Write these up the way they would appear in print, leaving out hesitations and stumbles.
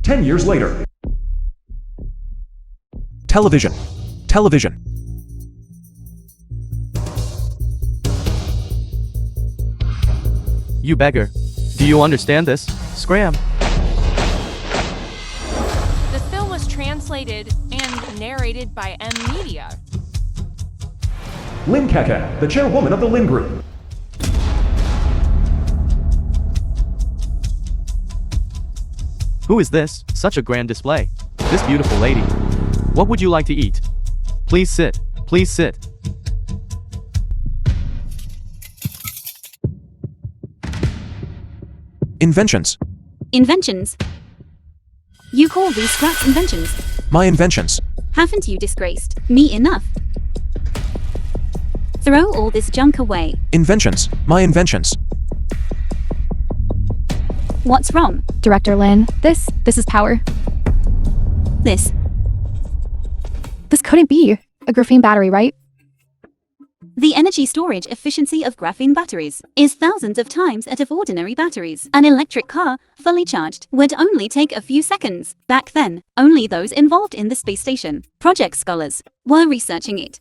10 years later. Television. Television. You beggar. Do you understand this? Scram. The film was translated and narrated by M Media. Lin Kaka, the chairwoman of the Lin Group. Who is this? Such a grand display. This beautiful lady. What would you like to eat? Please sit. Please sit. Inventions. Inventions. You call these scraps inventions? My inventions. Haven't you disgraced me enough? Throw all this junk away. Inventions. My inventions. What's wrong? Director Lin, this is power. This couldn't be a graphene battery, right? The energy storage efficiency of graphene batteries is thousands of times that of ordinary batteries. An electric car, fully charged, would only take a few seconds. Back then, only those involved in the space station, project scholars, were researching it.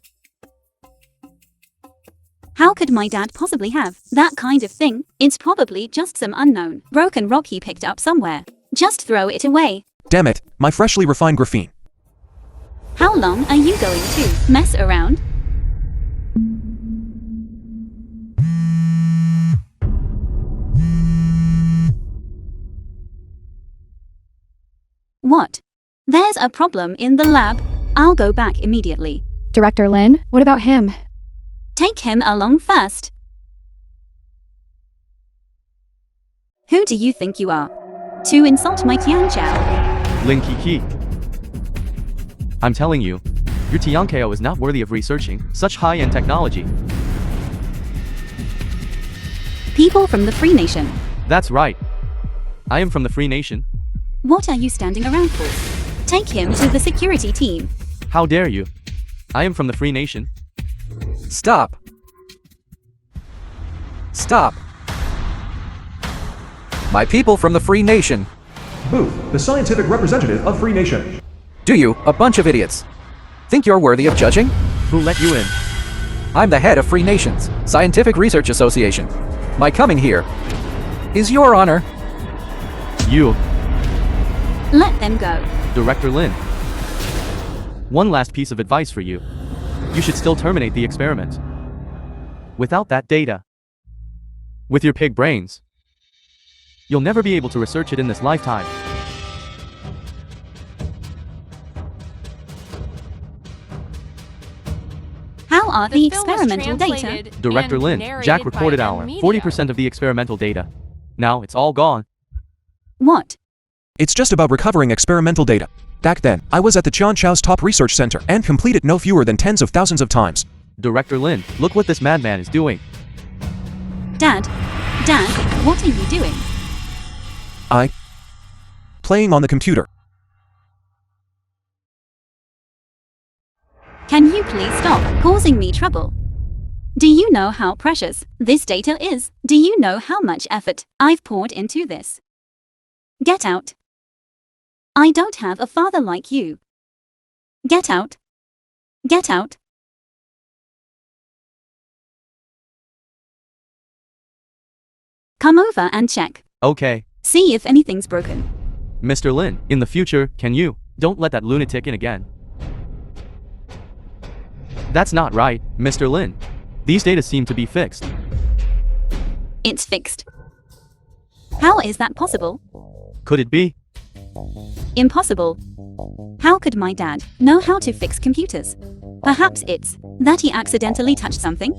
How could my dad possibly have that kind of thing? It's probably just some unknown, broken rock he picked up somewhere. Just throw it away. Damn it, my freshly refined graphene. How long are you going to mess around? What? There's a problem in the lab. I'll go back immediately. Director Lin, what about him? Take him along first. Who do you think you are? To insult my Tian Chao? Lin Kiki. I'm telling you, your Tiankeo is not worthy of researching such high-end technology. People from the Free Nation. That's right. I am from the Free Nation. What are you standing around for? Take him to the security team. How dare you? I am from the Free Nation. Stop. Stop. My people from the Free Nation. Booth, the scientific representative of Free Nation. Do you, a bunch of idiots, think you're worthy of judging? Who let you in? I'm the head of Free Nations Scientific Research Association. My coming here is your honor. You, Let them go. Director Lin. One last piece of advice for you. You should still terminate the experiment. Without that data, with your pig brains, you'll never be able to research it in this lifetime. How are the film was experimental data? translated Director and Lin, narrated Jack by recorded M our Media. 40% of the experimental data. Now it's all gone. What? It's just about recovering experimental data. Back then, I was at the Tian Chao's top research center and completed no fewer than tens of thousands of times. Director Lin, look what this madman is doing. Dad, what are you doing? Playing on the computer. Can you please stop causing me trouble? Do you know how precious this data is? Do you know how much effort I've poured into this? Get out. I don't have a father like you. Get out. Get out. Come over and check. Okay. See if anything's broken. Mr. Lin, in the future, can you don't let that lunatic in again? That's not right, Mr. Lin. These data seem to be fixed. It's fixed. How is that possible? Could it be? Impossible. How could my dad know how to fix computers? Perhaps it's that he accidentally touched something?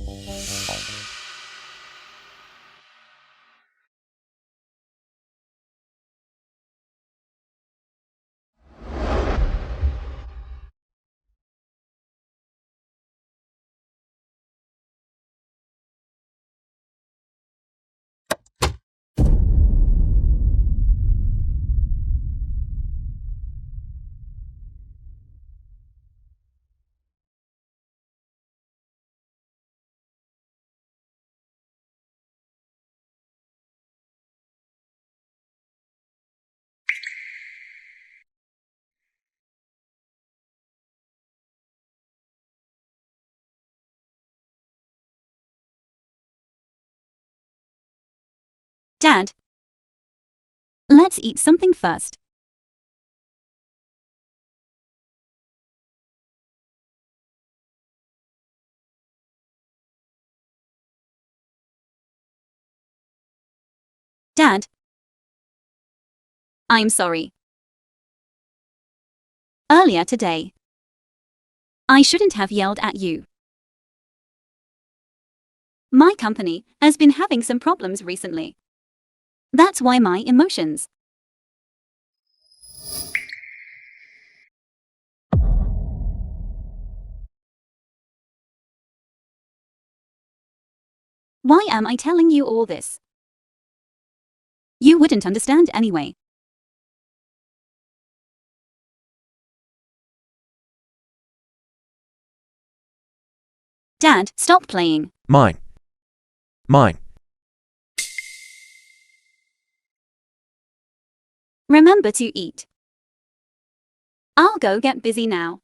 Dad, let's eat something first. Dad, I'm sorry. Earlier today, I shouldn't have yelled at you. My company has been having some problems recently. That's why my emotions. Why am I telling you all this? You wouldn't understand anyway. Dad, stop playing. Mine. Mine. Remember to eat. I'll go get busy now.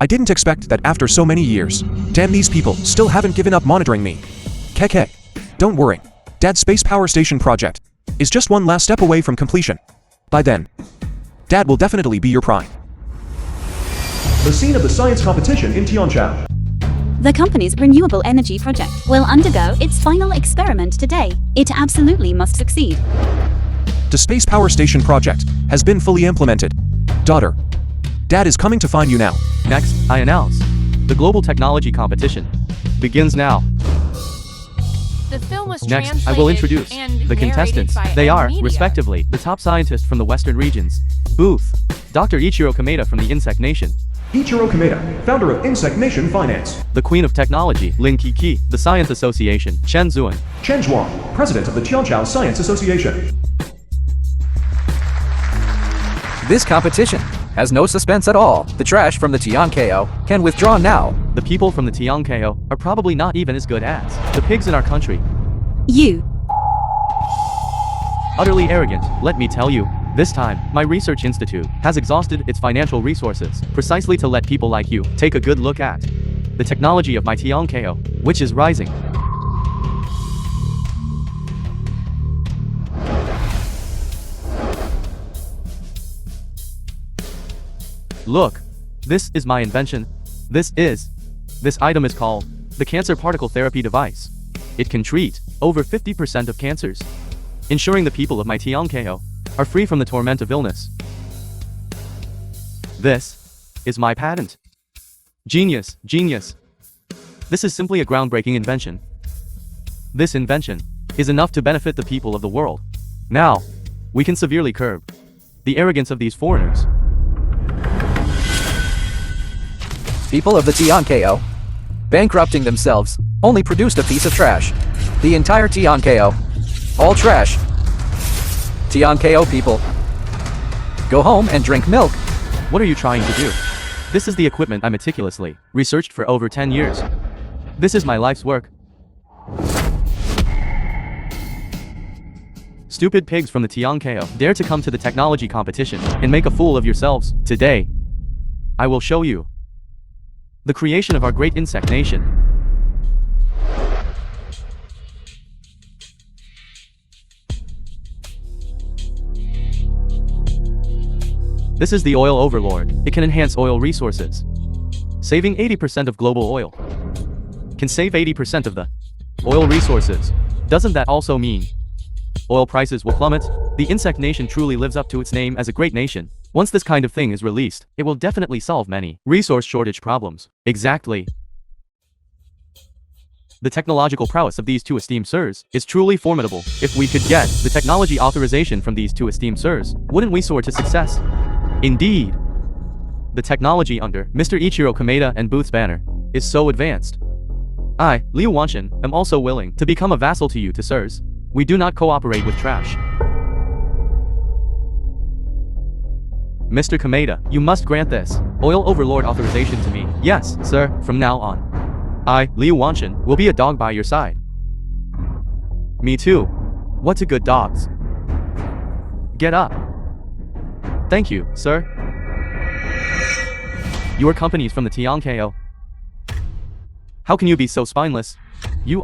I didn't expect that after so many years. Damn, these people still haven't given up monitoring me. Keke. Don't worry. Dad's space power station project is just one last step away from completion. By then, Dad will definitely be your prime. The scene of the science competition in Tianchao. The company's renewable energy project will undergo its final experiment today. It absolutely must succeed. The space power station project has been fully implemented. Daughter, Dad is coming to find you now. Next, I announce. The global technology competition begins now. The film was Next, translated I will introduce and the contestants. narrated by They are, media. respectively, the top scientists from the Western regions. Booth, Dr. Ichiro Kameda from the Insect Nation. Ichiro Kameda, founder of Insect Nation Finance. The Queen of Technology, Lin Kiki, the Science Association, Chen Zuan. Chen Zhuang, president of the Tianchao Science Association. This competition has no suspense at all. The trash from the Tianko can withdraw now. The people from the Tianko are probably not even as good as the pigs in our country. You. Utterly arrogant, let me tell you. This time, my research institute has exhausted its financial resources precisely to let people like you take a good look at the technology of my Tianko, which is rising. Look, this is my invention. This item is called the cancer particle therapy device. It can treat over 50% of cancers, ensuring the people of my Tianko are free from the torment of illness. This is my patent. Genius, genius. This is simply a groundbreaking invention. This invention is enough to benefit the people of the world. Now, we can severely curb the arrogance of these foreigners. People of the Tianko, bankrupting themselves, only produced a piece of trash. The entire Tianko. All trash. Tianko people, go home and drink milk. What are you trying to do? This is the equipment I meticulously researched for over 10 years. This is my life's work. Stupid pigs from the Tianko dare to come to the technology competition and make a fool of yourselves. Today, I will show you the creation of our great insect nation. This is the oil overlord. It can enhance oil resources, saving 80% of global oil. Can save 80% of the oil resources. Doesn't that also mean oil prices will plummet? The insect nation truly lives up to its name as a great nation. Once this kind of thing is released, it will definitely solve many resource shortage problems. Exactly. The technological prowess of these two esteemed sirs is truly formidable. If we could get the technology authorization from these two esteemed sirs, wouldn't we soar to success? Indeed. The technology under Mr. Ichiro Kameda and Booth's banner is so advanced. I, Liu Wanshan, am also willing to become a vassal to you, to sirs. We do not cooperate with trash. Mr. Kameda, you must grant this oil overlord authorization to me. Yes, sir, from now on. I, Liu Wanshan, will be a dog by your side. Me too. What a good dogs. Get up. Thank you, sir. Your company's from the Tiankeo. How can you be so spineless? You.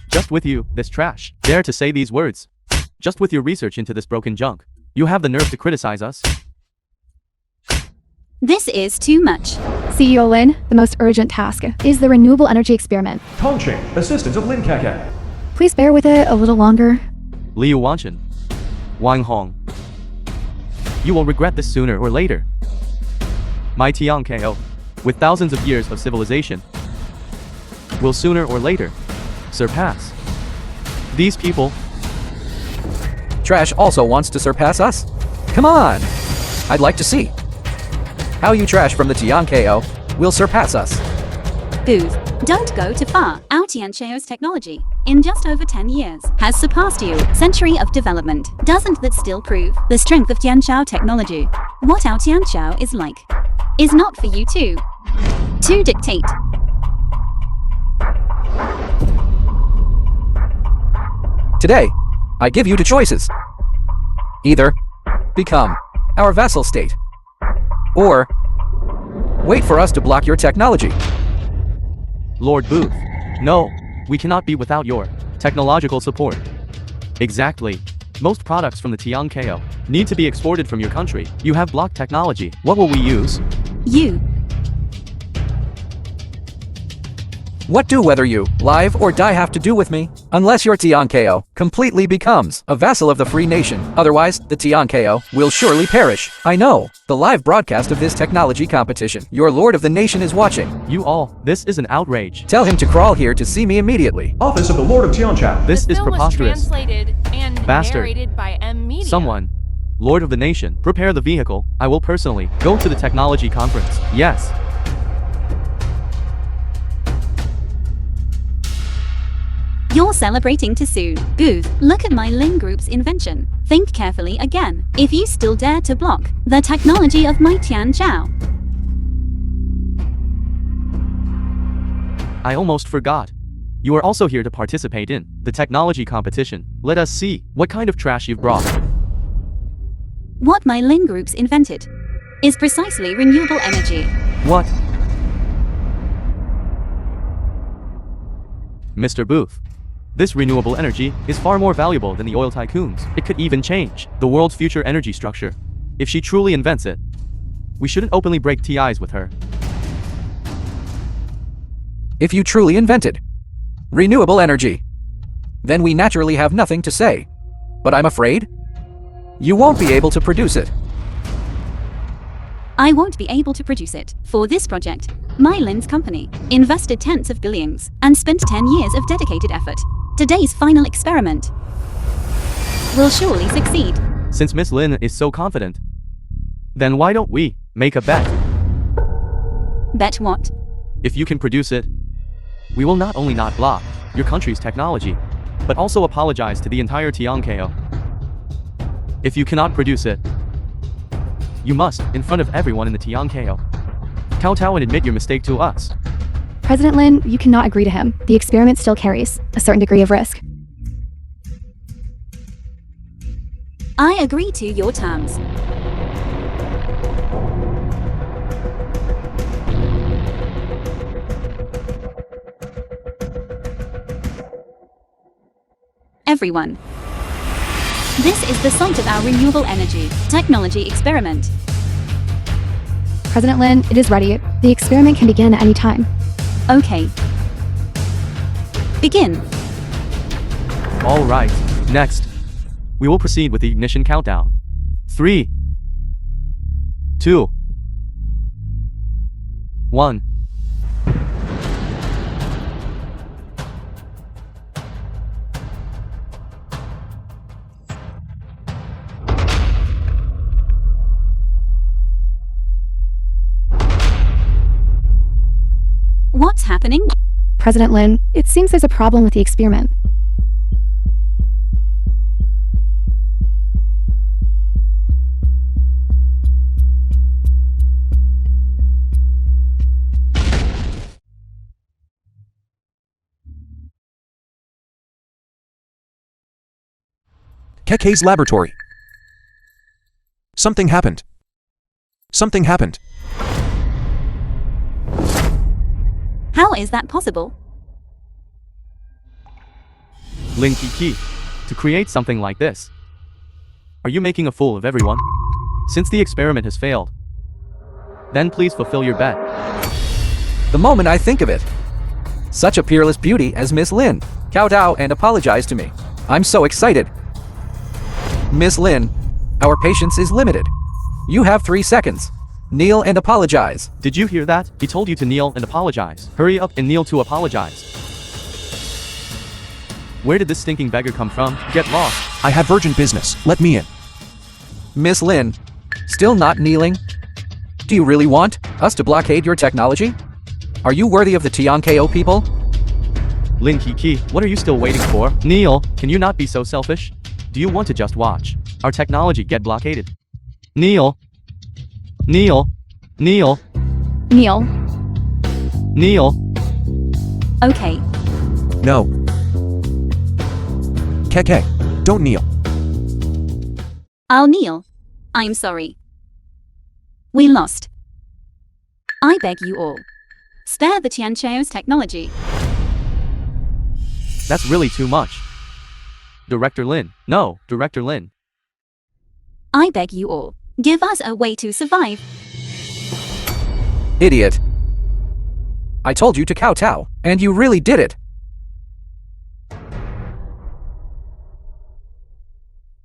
Just with you, this trash, dare to say these words. Just with your research into this broken junk, you have the nerve to criticize us? This is too much. CEO Lin, the most urgent task is the renewable energy experiment. Tongqing, assistant of Lin Keke. Please bear with it a little longer. Liu Wanshan. Wang Hong. You will regret this sooner or later. My Tiankeo, with thousands of years of civilization, will sooner or later surpass these people. Trash also wants to surpass us? Come on! I'd like to see how you trash from the Tiankeo will surpass us. Booth, don't go too far. Our Tianchao's technology, in just over 10 years, has surpassed you. Century of development. Doesn't that still prove the strength of Tianchao technology? What our Tianchao is like is not for you to dictate. Today, I give you two choices. Either become our vassal state, or wait for us to block your technology. Lord Booth. No, we cannot be without your technological support. Exactly. Most products from the Tiankeo need to be exported from your country. You have blocked technology. What will we use? You. What do whether you live or die have to do with me? Unless your Tiankeo completely becomes a vassal of the free nation. Otherwise, the Tiankeo will surely perish. I know. The live broadcast of this technology competition. Your lord of the nation is watching. You all, this is an outrage. Tell him to crawl here to see me immediately. Office of the Lord of Tianchao. This The is film was preposterous. translated and Bastard. narrated by M Media. Someone, Lord of the Nation, prepare the vehicle. I will personally go to the technology conference. Yes. You're celebrating too soon. Booth, look at my Lin Group's invention. Think carefully again. If you still dare to block the technology of my Tianchao. I almost forgot. You are also here to participate in the technology competition. Let us see what kind of trash you've brought. What my Lin Group's invented is precisely renewable energy. What? Mr. Booth. This renewable energy is far more valuable than the oil tycoons. It could even change the world's future energy structure. If she truly invents it, we shouldn't openly break TIs with her. If you truly invented renewable energy, then we naturally have nothing to say. But I'm afraid you won't be able to produce it. I won't be able to produce it. For this project, my Lin's company invested tens of billions and spent 10 years of dedicated effort. Today's final experiment will surely succeed. Since Miss Lin is so confident, then why don't we make a bet? Bet what? If you can produce it, we will not only not block your country's technology, but also apologize to the entire Tiankeo. If you cannot produce it, you must, in front of everyone in the Tiankeo, kowtow and admit your mistake to us. President Lin, you cannot agree to him. The experiment still carries a certain degree of risk. I agree to your terms. Everyone. This is the site of our renewable energy technology experiment. President Lin, it is ready. The experiment can begin at any time. Okay. Begin. All right. Next, we will proceed with the ignition countdown. 3, 2, 1. What's happening? President Lin, it seems there's a problem with the experiment. Keke's laboratory. Something happened. Something happened. How is that possible? Lin Kiki, to create something like this. Are you making a fool of everyone? Since the experiment has failed, then please fulfill your bet. The moment I think of it. Such a peerless beauty as Miss Lin. Kowtow and apologize to me. I'm so excited. Miss Lin, our patience is limited. You have 3 seconds. Kneel and apologize. Did you hear that? He told you to kneel and apologize. Hurry up and kneel to apologize. Where did this stinking beggar come from? Get lost. I have urgent business. Let me in. Miss Lin, still not kneeling? Do you really want us to blockade your technology? Are you worthy of the Tian-ko people? Lin Kiki, what are you still waiting for? Kneel, can you not be so selfish? Do you want to just watch our technology get blockaded? Kneel. Kneel. Kneel. Kneel. Kneel. Okay. No. Keke, don't kneel. I'll kneel. I'm sorry. We lost. I beg you all. Spare the Tianchao's technology. That's really too much. Director Lin. No, Director Lin. I beg you all. Give us a way to survive. Idiot. I told you to kowtow, and you really did it.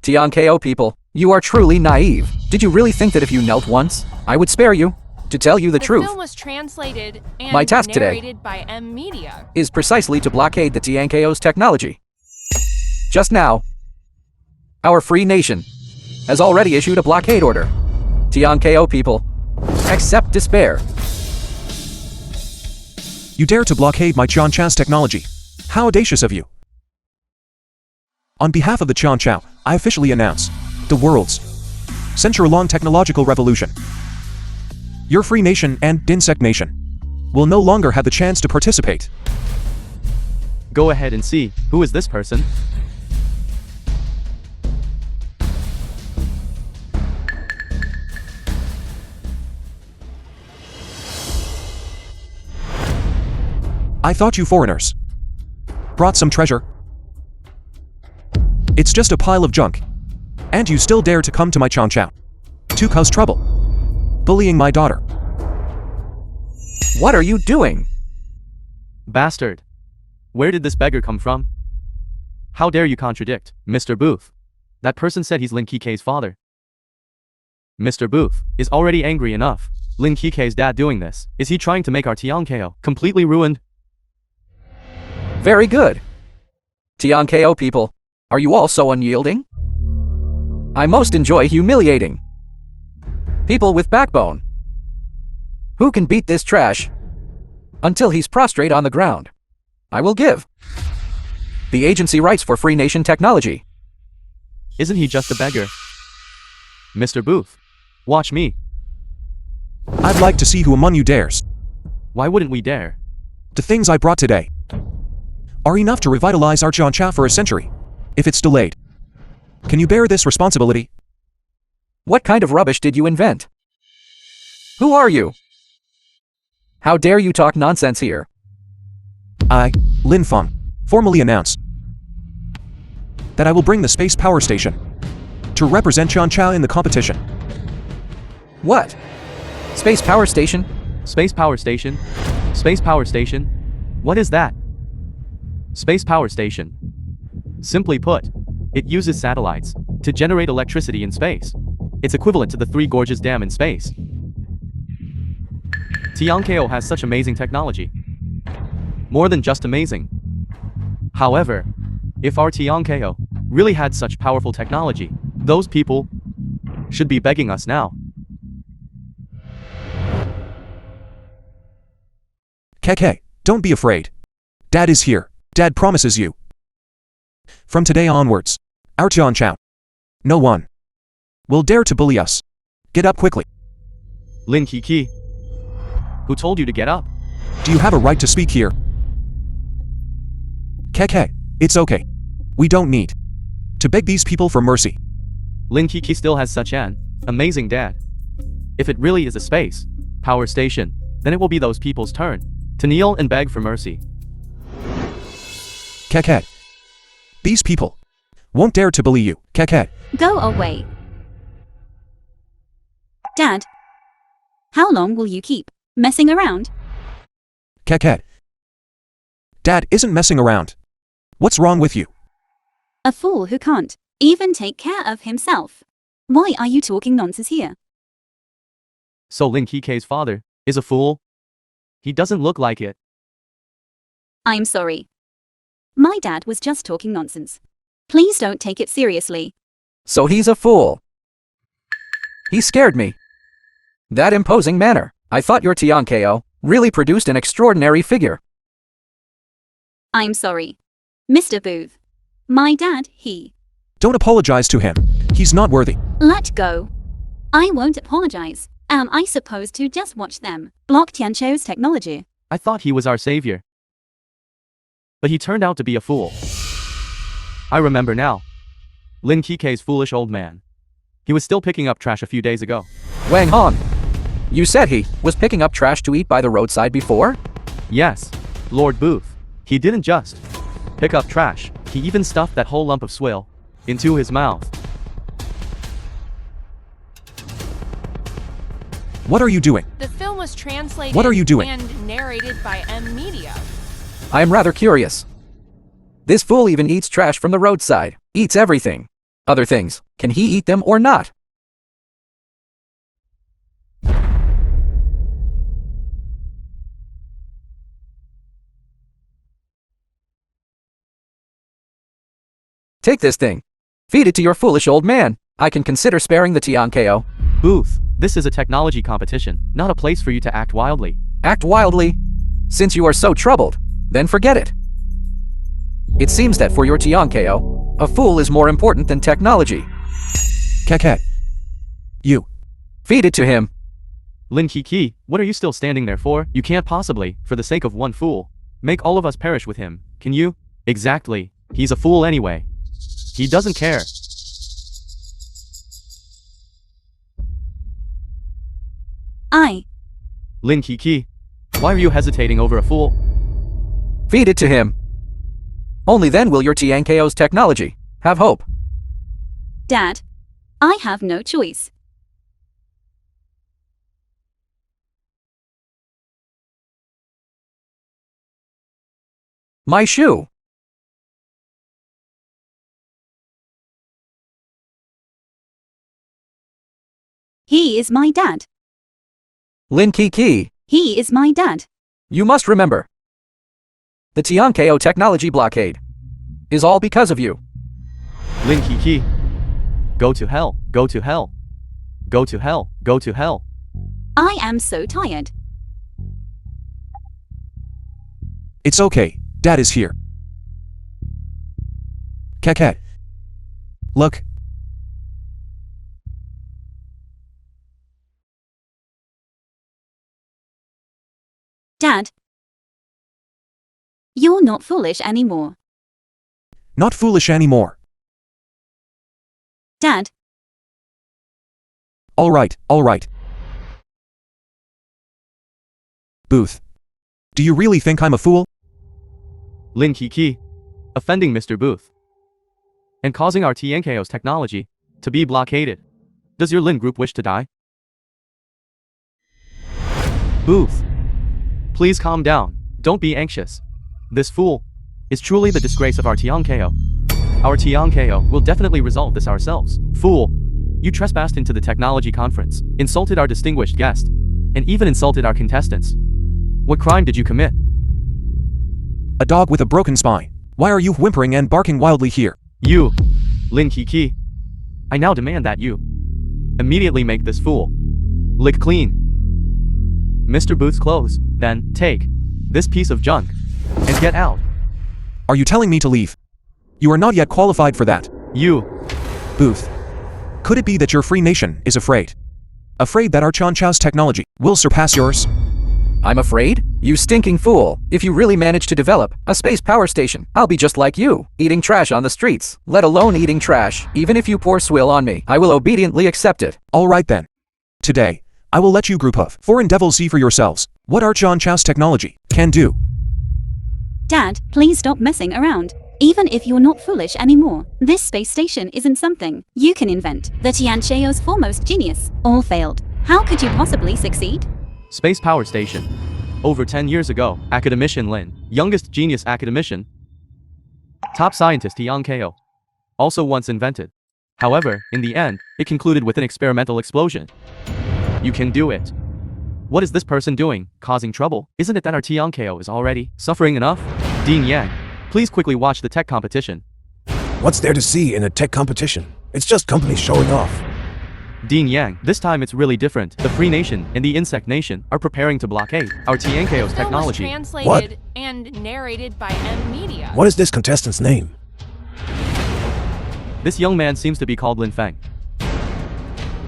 Tian-ko people, you are truly naive. Did you really think that if you knelt once, I would spare you? To tell you the truth, film was translated and My task today narrated by M Media. is precisely to blockade the Tian-ko's technology. Just now, our free nation has already issued a blockade order. Tian-ko people, accept despair. You dare to blockade my Tianchao's technology. How audacious of you. On behalf of the Tianchao, I officially announce the world's century-long technological revolution. Your free nation and insect nation will no longer have the chance to participate. Go ahead and see, who is this person? I thought you foreigners brought some treasure. It's just a pile of junk. And you still dare to come to my Tianchao to cause trouble, bullying my daughter. What are you doing? Bastard. Where did this beggar come from? How dare you contradict, Mr. Booth? That person said he's Lin Kike's father. Mr. Booth is already angry enough. Lin Kike's dad doing this. Is he trying to make our Tian-ko completely ruined? Very good. Tian-ko people, are you all so unyielding? I most enjoy humiliating people with backbone. Who can beat this trash until he's prostrate on the ground? I will give the agency rights for Free Nation technology. Isn't he just a beggar? Mr. Booth, watch me. I'd like to see who among you dares. Why wouldn't we dare? The things I brought today are enough to revitalize our Tianchao for a century, if it's delayed. Can you bear this responsibility? What kind of rubbish did you invent? Who are you? How dare you talk nonsense here? I, Lin Feng, formally announce that I will bring the Space Power Station to represent Tianchao in the competition. What? Space Power Station? Space Power Station? Space Power Station? What is that? Space Power Station. Simply put, it uses satellites to generate electricity in space. It's equivalent to the Three Gorges Dam in space. Tian-ko has such amazing technology. More than just amazing. However, if our Tian-ko really had such powerful technology, those people should be begging us now. Keke, don't be afraid. Dad is here. Dad promises you. From today onwards, our Tianchao, no one will dare to bully us. Get up quickly. Lin Kiki, who told you to get up? Do you have a right to speak here? Keke, it's okay. We don't need To beg these people for mercy. Lin Kiki still has such an amazing dad. If it really is a space power station, then it will be those people's turn to kneel and beg for mercy. Keket. These people won't dare to bully you, Keket. Go away. Dad, how long will you keep messing around? Keket. Dad isn't messing around. What's wrong with you? A fool who can't even take care of himself. Why are you talking nonsense here? So Lin Kiki's father is a fool? He doesn't look like it. I'm sorry. My dad was just talking nonsense. Please don't take it seriously. So he's a fool. He scared me. That imposing manner. I thought your Tiankeo really produced an extraordinary figure. I'm sorry. Mr. Booth. My dad, he. Don't apologize to him. He's not worthy. Let go. I won't apologize. Am I supposed to just watch them block Tiancho's technology? I thought he was our savior. But he turned out to be a fool. I remember now. Lin Kiki's foolish old man. He was still picking up trash a few days ago. Wang Hong. You said he was picking up trash to eat by the roadside before? Yes, Lord Booth. He didn't just pick up trash, he even stuffed that whole lump of swill into his mouth. What are you doing? The film was translated What are you doing? and narrated by M Media. I am rather curious. This fool even eats trash from the roadside. Eats everything. Other things. Can he eat them or not? Take this thing. Feed it to your foolish old man. I can consider sparing the Tiankeo. Booth, this is a technology competition, not a place for you to act wildly. Act wildly? Since you are so troubled, then forget it. It seems that for your Tiankeo, a fool is more important than technology. Keket. You. Feed it to him. Lin Kiki, what are you still standing there for? You can't possibly, for the sake of one fool, make all of us perish with him, can you? Exactly. He's a fool anyway. He doesn't care. Lin Kiki, why are you hesitating over a fool? Feed it to him. Only then will your Tiankeo's technology have hope. Dad, I have no choice. My shoe. He is my dad. Lin Kiki, He is my dad. you must remember. The Tiankeo technology blockade is all because of you. Lin Kiki, go to hell, go to hell. Go to hell, go to hell. I am so tired. It's okay. Dad is here. Keket. Look. Dad, you're not foolish anymore. Not foolish anymore. Dad, All right, all right. Booth. Do you really think I'm a fool? Lin Kiki, offending Mr. Booth. And causing our Tiankeo's technology to be blockaded. Does your Lin group wish to die? Booth. Please calm down. Don't be anxious. This fool is truly the disgrace of our Tiankeo. Our Tiankeo will definitely resolve this ourselves. Fool. You trespassed into the technology conference, insulted our distinguished guest, and even insulted our contestants. What crime did you commit? A dog with a broken spine. Why are you whimpering and barking wildly here? You, Lin Kiki. I now demand that you immediately make this fool lick clean Mr. Booth's clothes, then take this piece of junk and get out. Are you telling me to leave? You are not yet qualified for that. You, Booth. Could it be that your free nation is afraid? Afraid that our Chan Chao's technology will surpass yours? I'm afraid? You stinking fool. If you really manage to develop a space power station, I'll be just like you, eating trash on the streets, let alone eating trash. Even if you pour swill on me, I will obediently accept it. Alright then. Today, I will let you group of foreign devils see for yourselves what our John Chow's technology can do. Dad, please stop messing around. Even if you're not foolish anymore, this space station isn't something you can invent. The Tiancheo's foremost genius all failed. How could you possibly succeed? Space Power Station. Over 10 years ago, academician Lin, youngest genius academician, top scientist Yang Ko, also once invented. However, in the end, it concluded with an experimental explosion. You can do it. What is this person doing, causing trouble? Isn't it that our Tian Ko is already suffering enough? Dean Yang, please quickly watch the tech competition. What's there to see in a tech competition? It's just companies showing off. Dean Yang, this time it's really different. The Free Nation and the Insect Nation are preparing to blockade our Tian Ko's technology. The film was translated and narrated by M Media. What is this contestant's name? This young man seems to be called Lin Feng.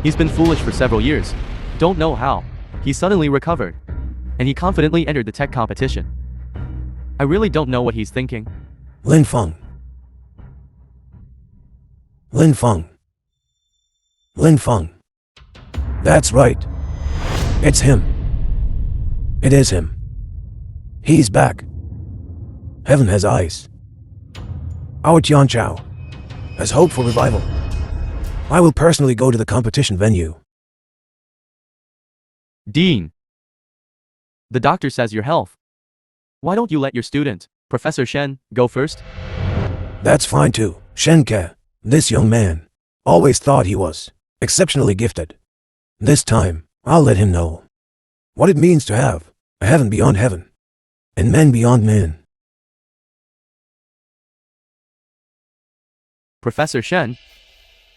He's been foolish for several years. Don't know how. He suddenly recovered. And he confidently entered the tech competition. I really don't know what he's thinking. Lin Feng. Lin Feng. Lin Feng. That's right. It's him. It is him. He's back. Heaven has eyes. Our Tianchao has hope for revival. I will personally go to the competition venue. Dean. The doctor says your health. Why don't you let your student, Professor Shen, go first? That's fine too. Shenke, this young man, always thought he was exceptionally gifted. This time, I'll let him know what it means to have a heaven beyond heaven and men beyond men. Professor Shen,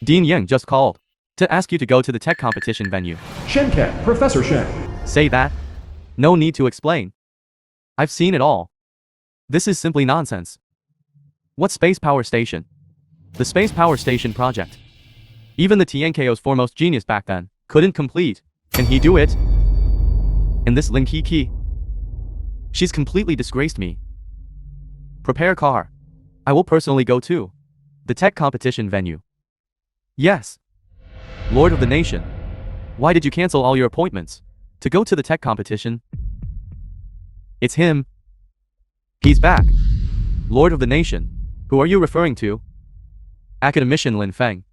Dean Yang just called to ask you to go to the tech competition venue. Shenke, Professor Shen. Say that. No need to explain. I've seen it all. This is simply nonsense. What space power station? The space power station project. Even the Tianko's foremost genius back then couldn't complete. Can he do it? And this Lin Kiki? She's completely disgraced me. Prepare car. I will personally go to the tech competition venue. Yes. Lord of the Nation. Why did you cancel all your appointments to go to the tech competition? It's him. He's back. Lord of the Nation. Who are you referring to? Academician Lin Feng.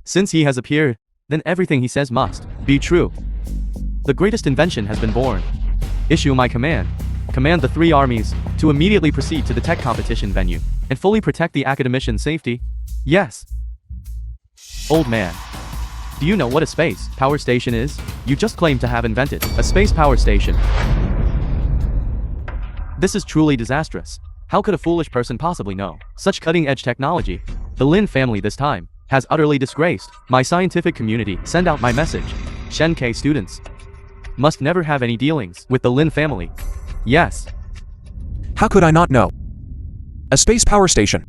Since he has appeared, then everything he says must be true. The greatest invention has been born. Issue my command. Command the 3 armies to immediately proceed to the tech competition venue and fully protect the academician's safety. Yes. Old man. Do you know what a space power station is? You just claimed to have invented a space power station. This is truly disastrous. How could a foolish person possibly know such cutting-edge technology? The Lin family this time has utterly disgraced my scientific community. Send out my message. Shen K students must never have any dealings with the Lin family. Yes. How could I not know? A space power station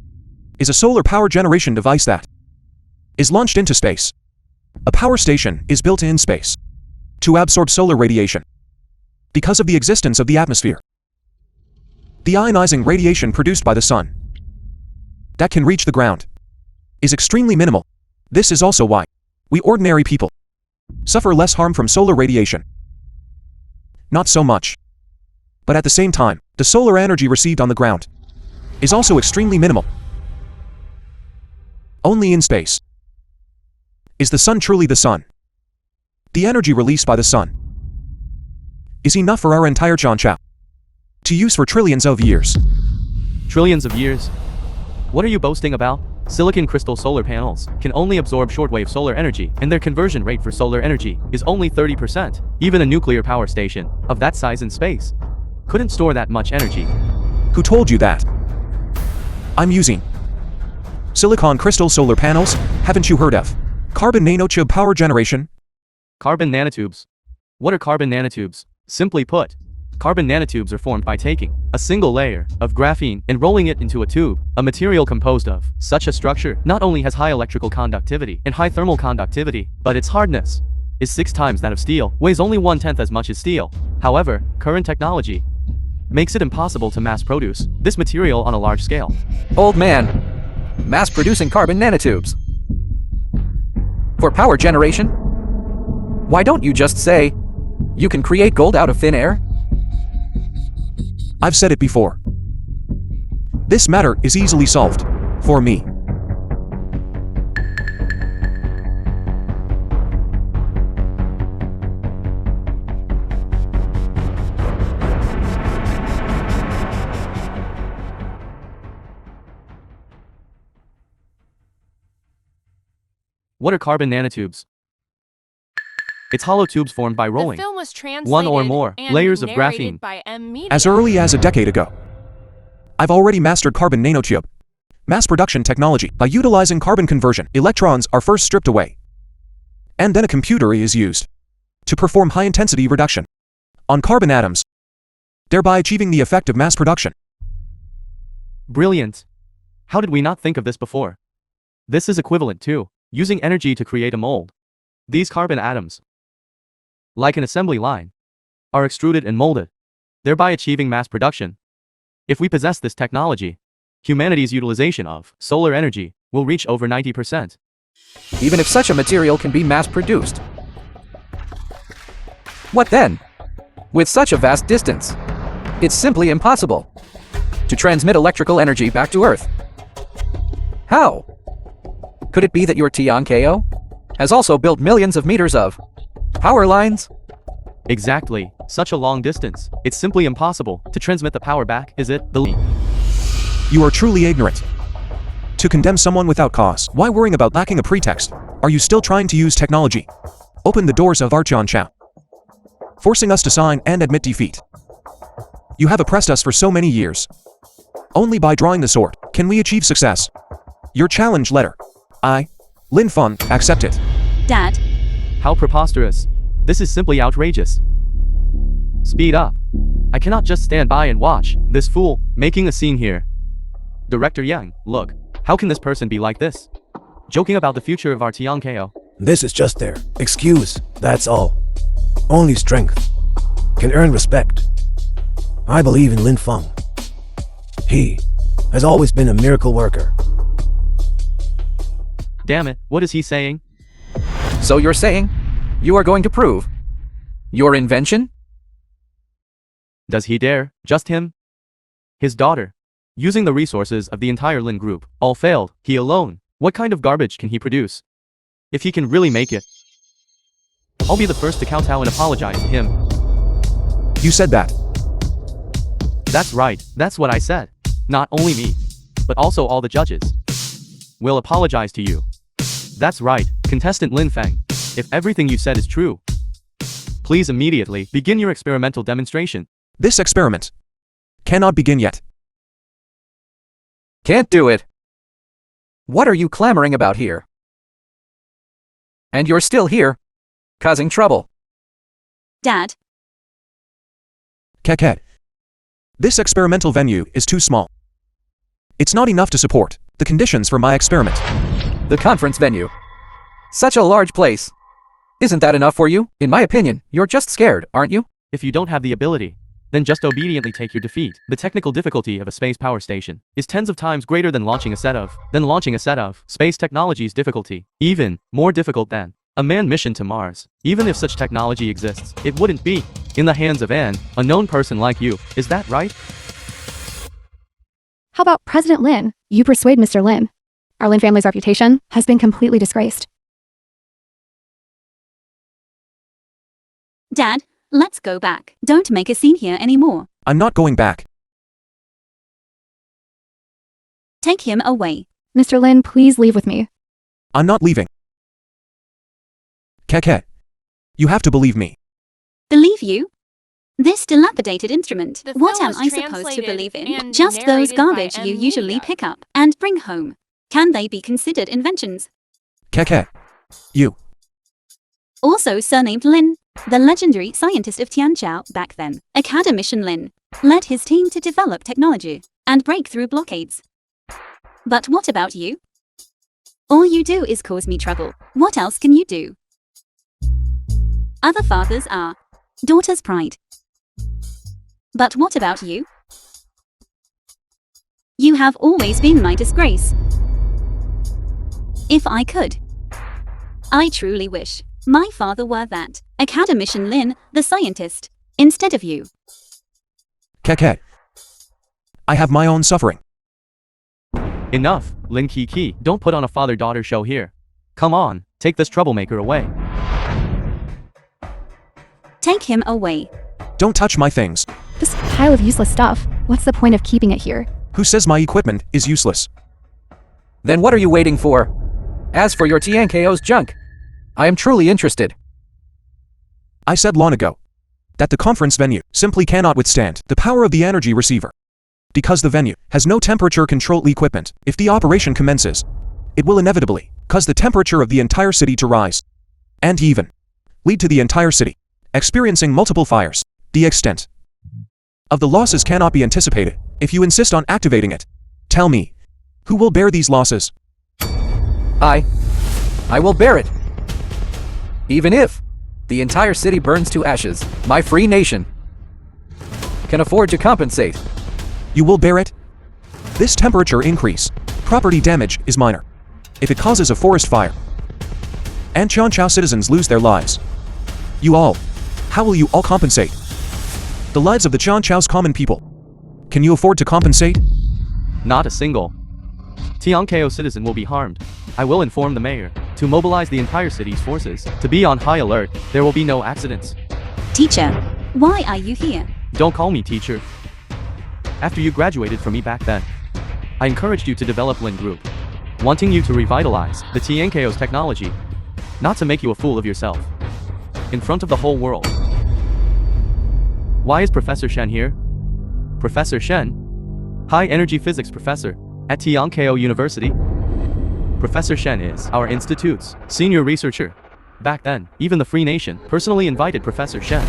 is a solar power generation device that is launched into space. A power station is built in space to absorb solar radiation because of the existence of the atmosphere. The ionizing radiation produced by the sun that can reach the ground is extremely minimal. This is also why we ordinary people suffer less harm from solar radiation. Not so much. But at the same time, the solar energy received on the ground is also extremely minimal. Only in space is the sun truly the sun. The energy released by the sun is enough for our entire Chonchao to use for trillions of years. Trillions of years? What are you boasting about? Silicon crystal solar panels can only absorb shortwave solar energy, and their conversion rate for solar energy is only 30%. Even a nuclear power station of that size in space couldn't store that much energy. Who told you that? I'm using silicon crystal solar panels. Haven't you heard of carbon nanotube power generation? Carbon nanotubes. What are carbon nanotubes? Simply put, carbon nanotubes are formed by taking a single layer of graphene and rolling it into a tube. A material composed of such a structure not only has high electrical conductivity and high thermal conductivity, but its hardness is 6 times that of steel, weighs only 1/10 as much as steel. However, current technology makes it impossible to mass produce this material on a large scale. Old man. Mass producing carbon nanotubes. For power generation? Why don't you just say, you can create gold out of thin air? I've said it before. This matter is easily solved. For me. What are carbon nanotubes? It's hollow tubes formed by The rolling film was translated one or more and layers of narrated graphene. by M. As early as a decade ago, I've already mastered carbon nanotube mass production technology. By utilizing carbon conversion, electrons are first stripped away, and then a computer is used to perform high-intensity reduction on carbon atoms, thereby achieving the effect of mass production. Brilliant. How did we not think of this before? This is equivalent to using energy to create a mold. These carbon atoms, like an assembly line, are extruded and molded, thereby achieving mass production. If we possess this technology, humanity's utilization of solar energy will reach over 90%. Even if such a material can be mass-produced. What then? With such a vast distance, it's simply impossible to transmit electrical energy back to Earth. How? Could it be that your TNKO has also built millions of meters of power lines? Exactly. Such a long distance. It's simply impossible to transmit the power back, is it? You are truly ignorant. To condemn someone without cause, why worrying about lacking a pretext? Are you still trying to use technology? Open the doors of Archon Chow, forcing us to sign and admit defeat. You have oppressed us for so many years. Only by drawing the sword can we achieve success. Your challenge letter. I, Lin Feng, accept it. Dad, How preposterous. This is simply outrageous. Speed up. I cannot just stand by and watch this fool making a scene here. Director Yang, look. How can this person be like this? Joking about the future of our TNKO. This is just their excuse, that's all. Only strength can earn respect. I believe in Lin Feng. He has always been a miracle worker. Damn it, what is he saying? So you're saying you are going to prove your invention? Does he dare? Just him? His daughter. Using the resources of the entire Lin group. All failed. He alone. What kind of garbage can he produce? If he can really make it, I'll be the first to kowtow and apologize to him. You said that. That's right. That's what I said. Not only me, but also all the judges will apologize to you. That's right, contestant Lin Feng. If everything you said is true, please immediately begin your experimental demonstration. This experiment cannot begin yet. Can't do it. What are you clamoring about here? And you're still here, causing trouble. Dad, Keke. This experimental venue is too small. It's not enough to support the conditions for my experiment. The conference venue. Such a large place. Isn't that enough for you? In my opinion, you're just scared, aren't you? If you don't have the ability, then just obediently take your defeat. The technical difficulty of a space power station is tens of times greater than launching a set of space technology's difficulty. Even more difficult than a manned mission to Mars. Even if such technology exists, it wouldn't be in the hands of an unknown person like you. Is that right? How about President Lin? You persuade Mr. Lin. Our Lin family's reputation has been completely disgraced. Dad, let's go back. Don't make a scene here anymore. I'm not going back. Take him away. Mr. Lin, please leave with me. I'm not leaving. Keke. You have to believe me. Believe you? This dilapidated instrument. The What film am was I supposed to translated believe in? and Just those narrated by garbage you M. usually Media. pick up and bring home. Can they be considered inventions? Keke. You. Also surnamed Lin, the legendary scientist of Tianqiao back then. Academician Lin led his team to develop technology and break through blockades. But what about you? All you do is cause me trouble. What else can you do? Other fathers are daughter's pride. But what about you? You have always been my disgrace. If I could, I truly wish my father were that academician Lin, the scientist, instead of you. Keke. I have my own suffering. Enough, Lin Kiki. Don't put on a father-daughter show here. Come on, take this troublemaker away. Take him away. Don't touch my things. This pile of useless stuff. What's the point of keeping it here? Who says my equipment is useless? Then what are you waiting for? As for your Tianko's junk, I am truly interested. I said long ago that the conference venue simply cannot withstand the power of the energy receiver. Because the venue has no temperature control equipment, if the operation commences, it will inevitably cause the temperature of the entire city to rise, and even lead to the entire city experiencing multiple fires. The extent of the losses cannot be anticipated if you insist on activating it. Tell me, who will bear these losses? I will bear it. Even if the entire city burns to ashes, my free nation can afford to compensate. You will bear it? This temperature increase, property damage is minor. If it causes a forest fire, and Changchao citizens lose their lives, how will you all compensate? The lives of the Changchao's common people. Can you afford to compensate? Not a single Tianko citizen will be harmed. I will inform the mayor to mobilize the entire city's forces to be on high alert. There will be no accidents. Teacher, why are you here? Don't call me teacher. After you graduated from me back then, I encouraged you to develop Lin Group, wanting you to revitalize the Tianko's technology, not to make you a fool of yourself in front of the whole world. Why is Professor Shen here? Professor Shen, high-energy physics professor at Tianko University. Professor Shen is our institute's senior researcher. Back then, even the Free Nation personally invited Professor Shen.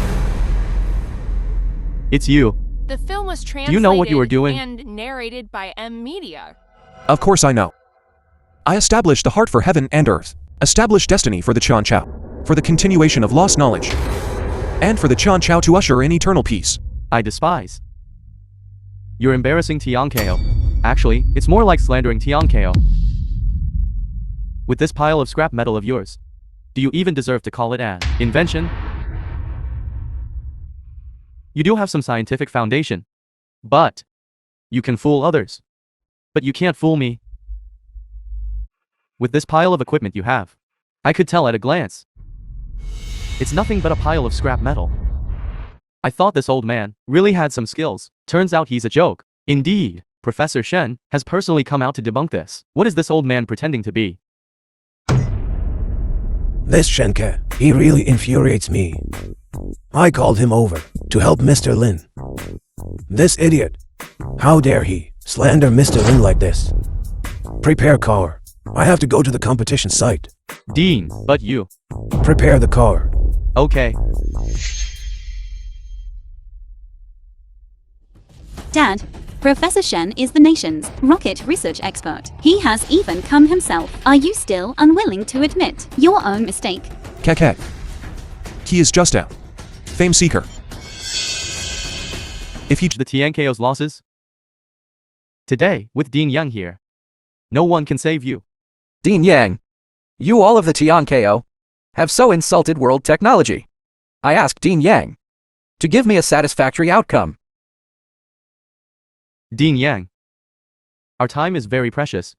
It's you. The film was translated you know what you were doing? and narrated by M Media. Of course I know. I established the heart for heaven and earth, established destiny for the Changchao, for the continuation of lost knowledge, and for the Changchao to usher in eternal peace. I despise. You're embarrassing Tianko. Actually, it's more like slandering Tianko. With this pile of scrap metal of yours, do you even deserve to call it an invention? You do have some scientific foundation, but you can fool others. But you can't fool me. With this pile of equipment you have, I could tell at a glance. It's nothing but a pile of scrap metal. I thought this old man really had some skills. Turns out he's a joke. Indeed, Professor Shen has personally come out to debunk this. What is this old man pretending to be? This Shenke, he really infuriates me. I called him over to help Mr. Lin. This idiot, how dare he slander Mr. Lin like this? Prepare car. I have to go to the competition site. Dean, but you. Prepare the car. Okay. Dad, Professor Shen is the nation's rocket research expert. He has even come himself. Are you still unwilling to admit your own mistake? Keke. He is just a fame seeker. If he The Tianko's losses? Today, with Dean Yang here, no one can save you. Dean Yang, you all of the Tianko have so insulted world technology. I asked Dean Yang to give me a satisfactory outcome. Dean Yang, our time is very precious.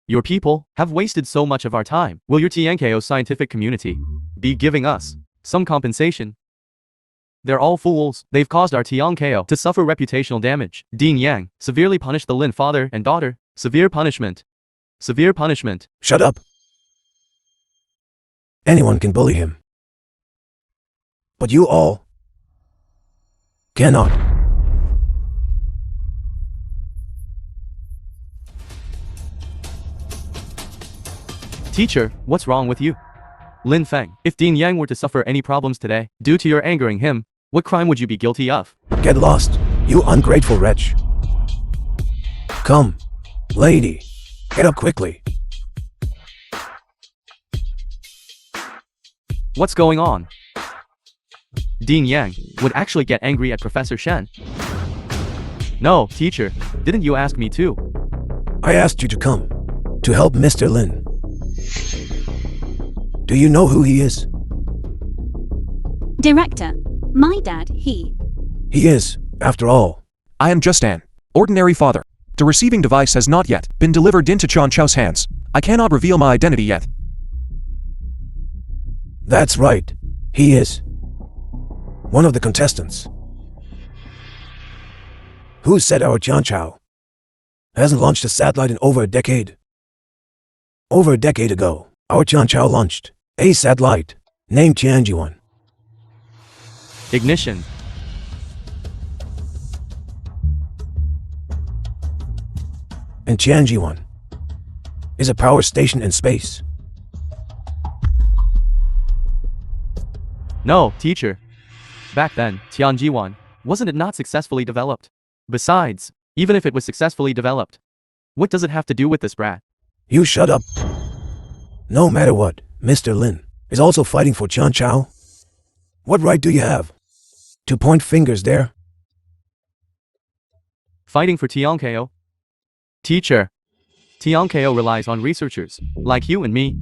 Your people have wasted so much of our time. Will your Tianko scientific community be giving us some compensation? They're all fools. They've caused our Tianko to suffer reputational damage. Dean Yang, severely punish the Lin father and daughter. Severe punishment. Severe punishment. Shut up. Anyone can bully him. But you all cannot. Teacher, what's wrong with you? Lin Feng, if Dean Yang were to suffer any problems today, due to your angering him, what crime would you be guilty of? Get lost, you ungrateful wretch. Come, lady, get up quickly. What's going on? Dean Yang would actually get angry at Professor Shen. No, teacher, didn't you ask me to? I asked you to come to help Mr. Lin. Do you know who he is? Director, my dad, he. He is, after all. I am just an ordinary father. The receiving device has not yet been delivered into Chan Chao's hands. I cannot reveal my identity yet. That's right. He is one of the contestants. Who said our Chan Chao hasn't launched a satellite in over a decade? Over a decade ago, our Chan Chao launched a satellite named Tianji-1. Ignition. And Tianji-1 is a power station in space. No, teacher. Back then, Tianji-1, wasn't it not successfully developed? Besides, even if it was successfully developed, what does it have to do with this brat? You shut up. No matter what, Mr. Lin is also fighting for Chan Chao. What right do you have to point fingers there? Fighting for Tiankeo? Teacher, Tiankeo relies on researchers like you and me,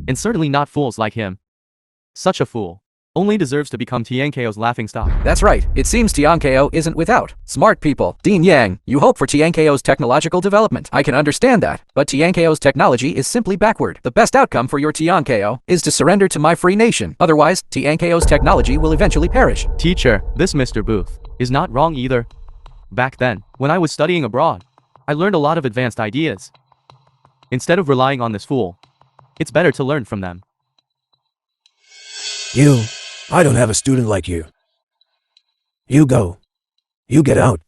and certainly not fools like him. Such a fool only deserves to become Tiankeo's laughingstock. That's right. It seems Tiankeo isn't without smart people. Dean Yang, you hope for Tiankeo's technological development. I can understand that, but Tiankeo's technology is simply backward. The best outcome for your Tiankeo is to surrender to my free nation. Otherwise, Tiankeo's technology will eventually perish. Teacher, this Mr. Booth is not wrong either. Back then, when I was studying abroad, I learned a lot of advanced ideas. Instead of relying on this fool, it's better to learn from them. I don't have a student like you. You go. You get out.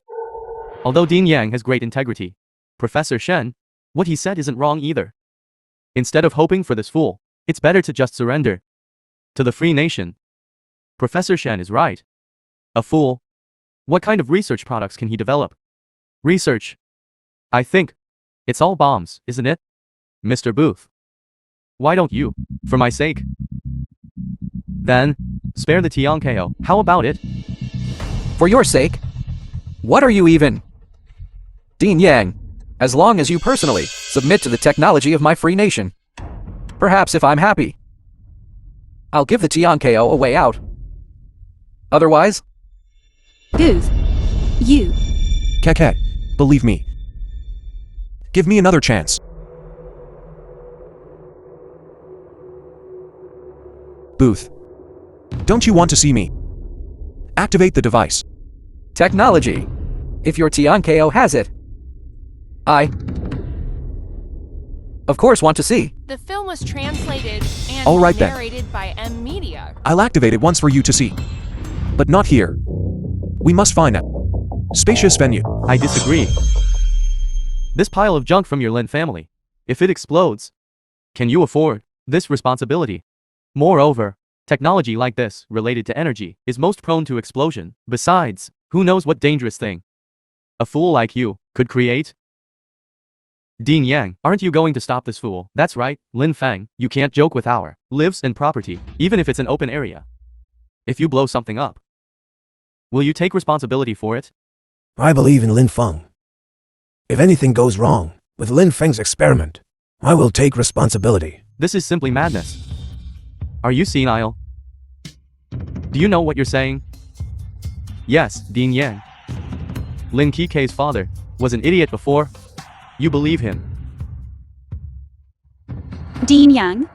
Although Dean Yang has great integrity, Professor Shen, what he said isn't wrong either. Instead of hoping for this fool, it's better to just surrender to the free nation. Professor Shen is right. A fool. What kind of research products can he develop? Research. I think it's all bombs, isn't it? Mr. Booth. Why don't you, for my sake? Then, spare the Tiankeo. How about it? For your sake? What are you even? Dean Yang, as long as you personally submit to the technology of my free nation. Perhaps if I'm happy, I'll give the Tiankeo a way out. Otherwise? Booth. You. Keke, believe me. Give me another chance. Booth. Don't you want to see me? Activate the device. Technology. If your Tiankeo has it, I, of course, want to see. The film was translated and All right, then. narrated by M Media. I'll activate it once for you to see. But not here. We must find a spacious venue. I disagree. This pile of junk from your Lin family, if it explodes, can you afford this responsibility? Moreover, technology like this, related to energy, is most prone to explosion. Besides, who knows what dangerous thing a fool like you could create? Dean Yang, aren't you going to stop this fool? That's right, Lin Feng, you can't joke with our lives and property, even if it's an open area. If you blow something up, will you take responsibility for it? I believe in Lin Feng. If anything goes wrong with Lin Feng's experiment, I will take responsibility. This is simply madness. Are you senile? Do you know what you're saying? Yes, Dean Yang. Lin Kike's father was an idiot before. You believe him. Dean Yang.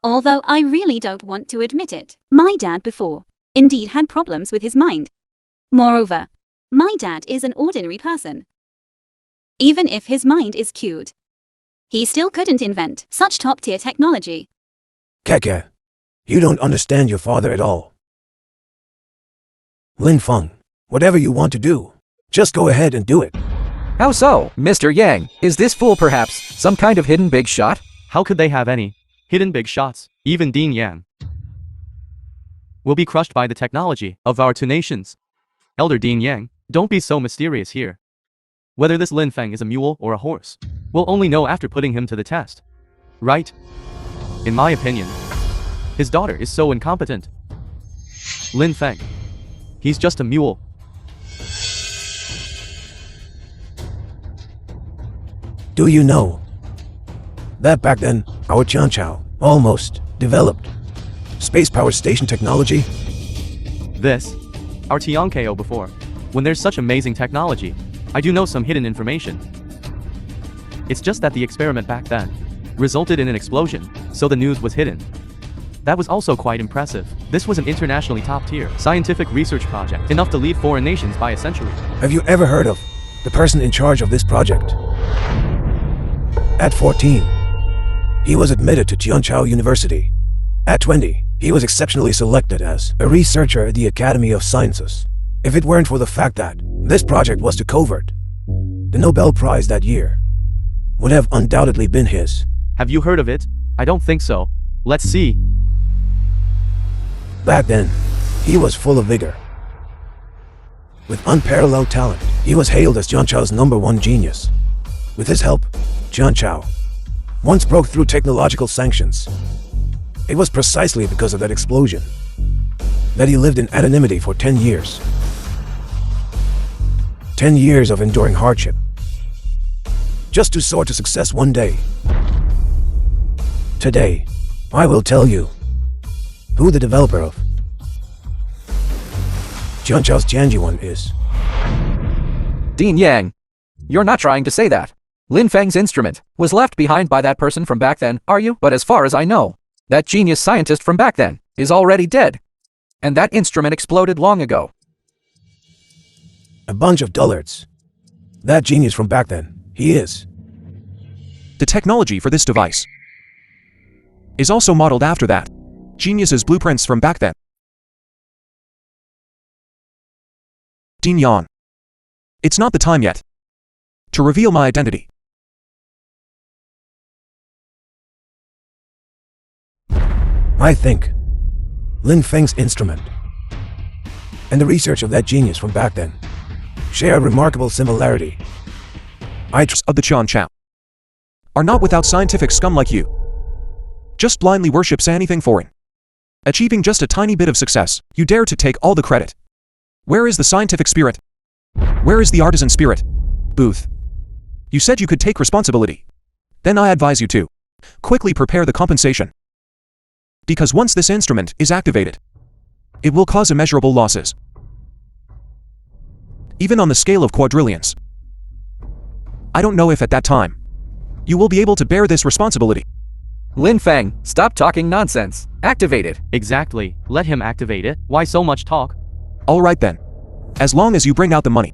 Although I really don't want to admit it, my dad before indeed had problems with his mind. Moreover, my dad is an ordinary person. Even if his mind is cured, he still couldn't invent such top-tier technology. Keke, you don't understand your father at all. Lin Feng, whatever you want to do, just go ahead and do it. How so, Mr. Yang? Is this fool perhaps some kind of hidden big shot? How could they have any hidden big shots? Even Dean Yang will be crushed by the technology of our two nations. Elder Dean Yang, don't be so mysterious here. Whether this Lin Feng is a mule or a horse, we'll only know after putting him to the test. Right? In my opinion, his daughter is so incompetent. Lin Feng. He's just a mule. Do you know that back then, our Tianqiao almost developed space power station technology? This, our Tianko before. When there's such amazing technology, I do know some hidden information. It's just that the experiment back then resulted in an explosion, so the news was hidden. That was also quite impressive. This was an internationally top-tier scientific research project, enough to lead foreign nations by a century. Have you ever heard of the person in charge of this project? At 14, he was admitted to Tianqiao University. At 20, he was exceptionally selected as a researcher at the Academy of Sciences. If it weren't for the fact that this project was too covert, the Nobel Prize that year would have undoubtedly been his. Have you heard of it? I don't think so. Let's see. Back then, he was full of vigor. With unparalleled talent, he was hailed as Tianqiao's #1 genius. With his help, Tianqiao once broke through technological sanctions. It was precisely because of that explosion that he lived in anonymity for 10 years. 10 years of enduring hardship, just to soar to success one day. Today, I will tell you who the developer of Tianqiao's Tianjiwan is. Dean Yang. You're not trying to say that Lin Feng's instrument was left behind by that person from back then, are you? But as far as I know, that genius scientist from back then is already dead. And that instrument exploded long ago. A bunch of dullards. That genius from back then, he is. The technology for this device is also modeled after that genius's blueprints from back then. Dean Yan. It's not the time yet to reveal my identity. I think Lin Feng's instrument and the research of that genius from back then share a remarkable similarity. Of the Tianqiao are not without scientific scum like you. Just blindly worships anything foreign. Achieving just a tiny bit of success, you dare to take all the credit. Where is the scientific spirit? Where is the artisan spirit? Booth. You said you could take responsibility. Then I advise you to quickly prepare the compensation. Because once this instrument is activated, it will cause immeasurable losses. Even on the scale of quadrillions. I don't know if at that time, you will be able to bear this responsibility. Lin Feng, stop talking nonsense. Activate it. Exactly. Let him activate it. Why so much talk? All right then. As long as you bring out the money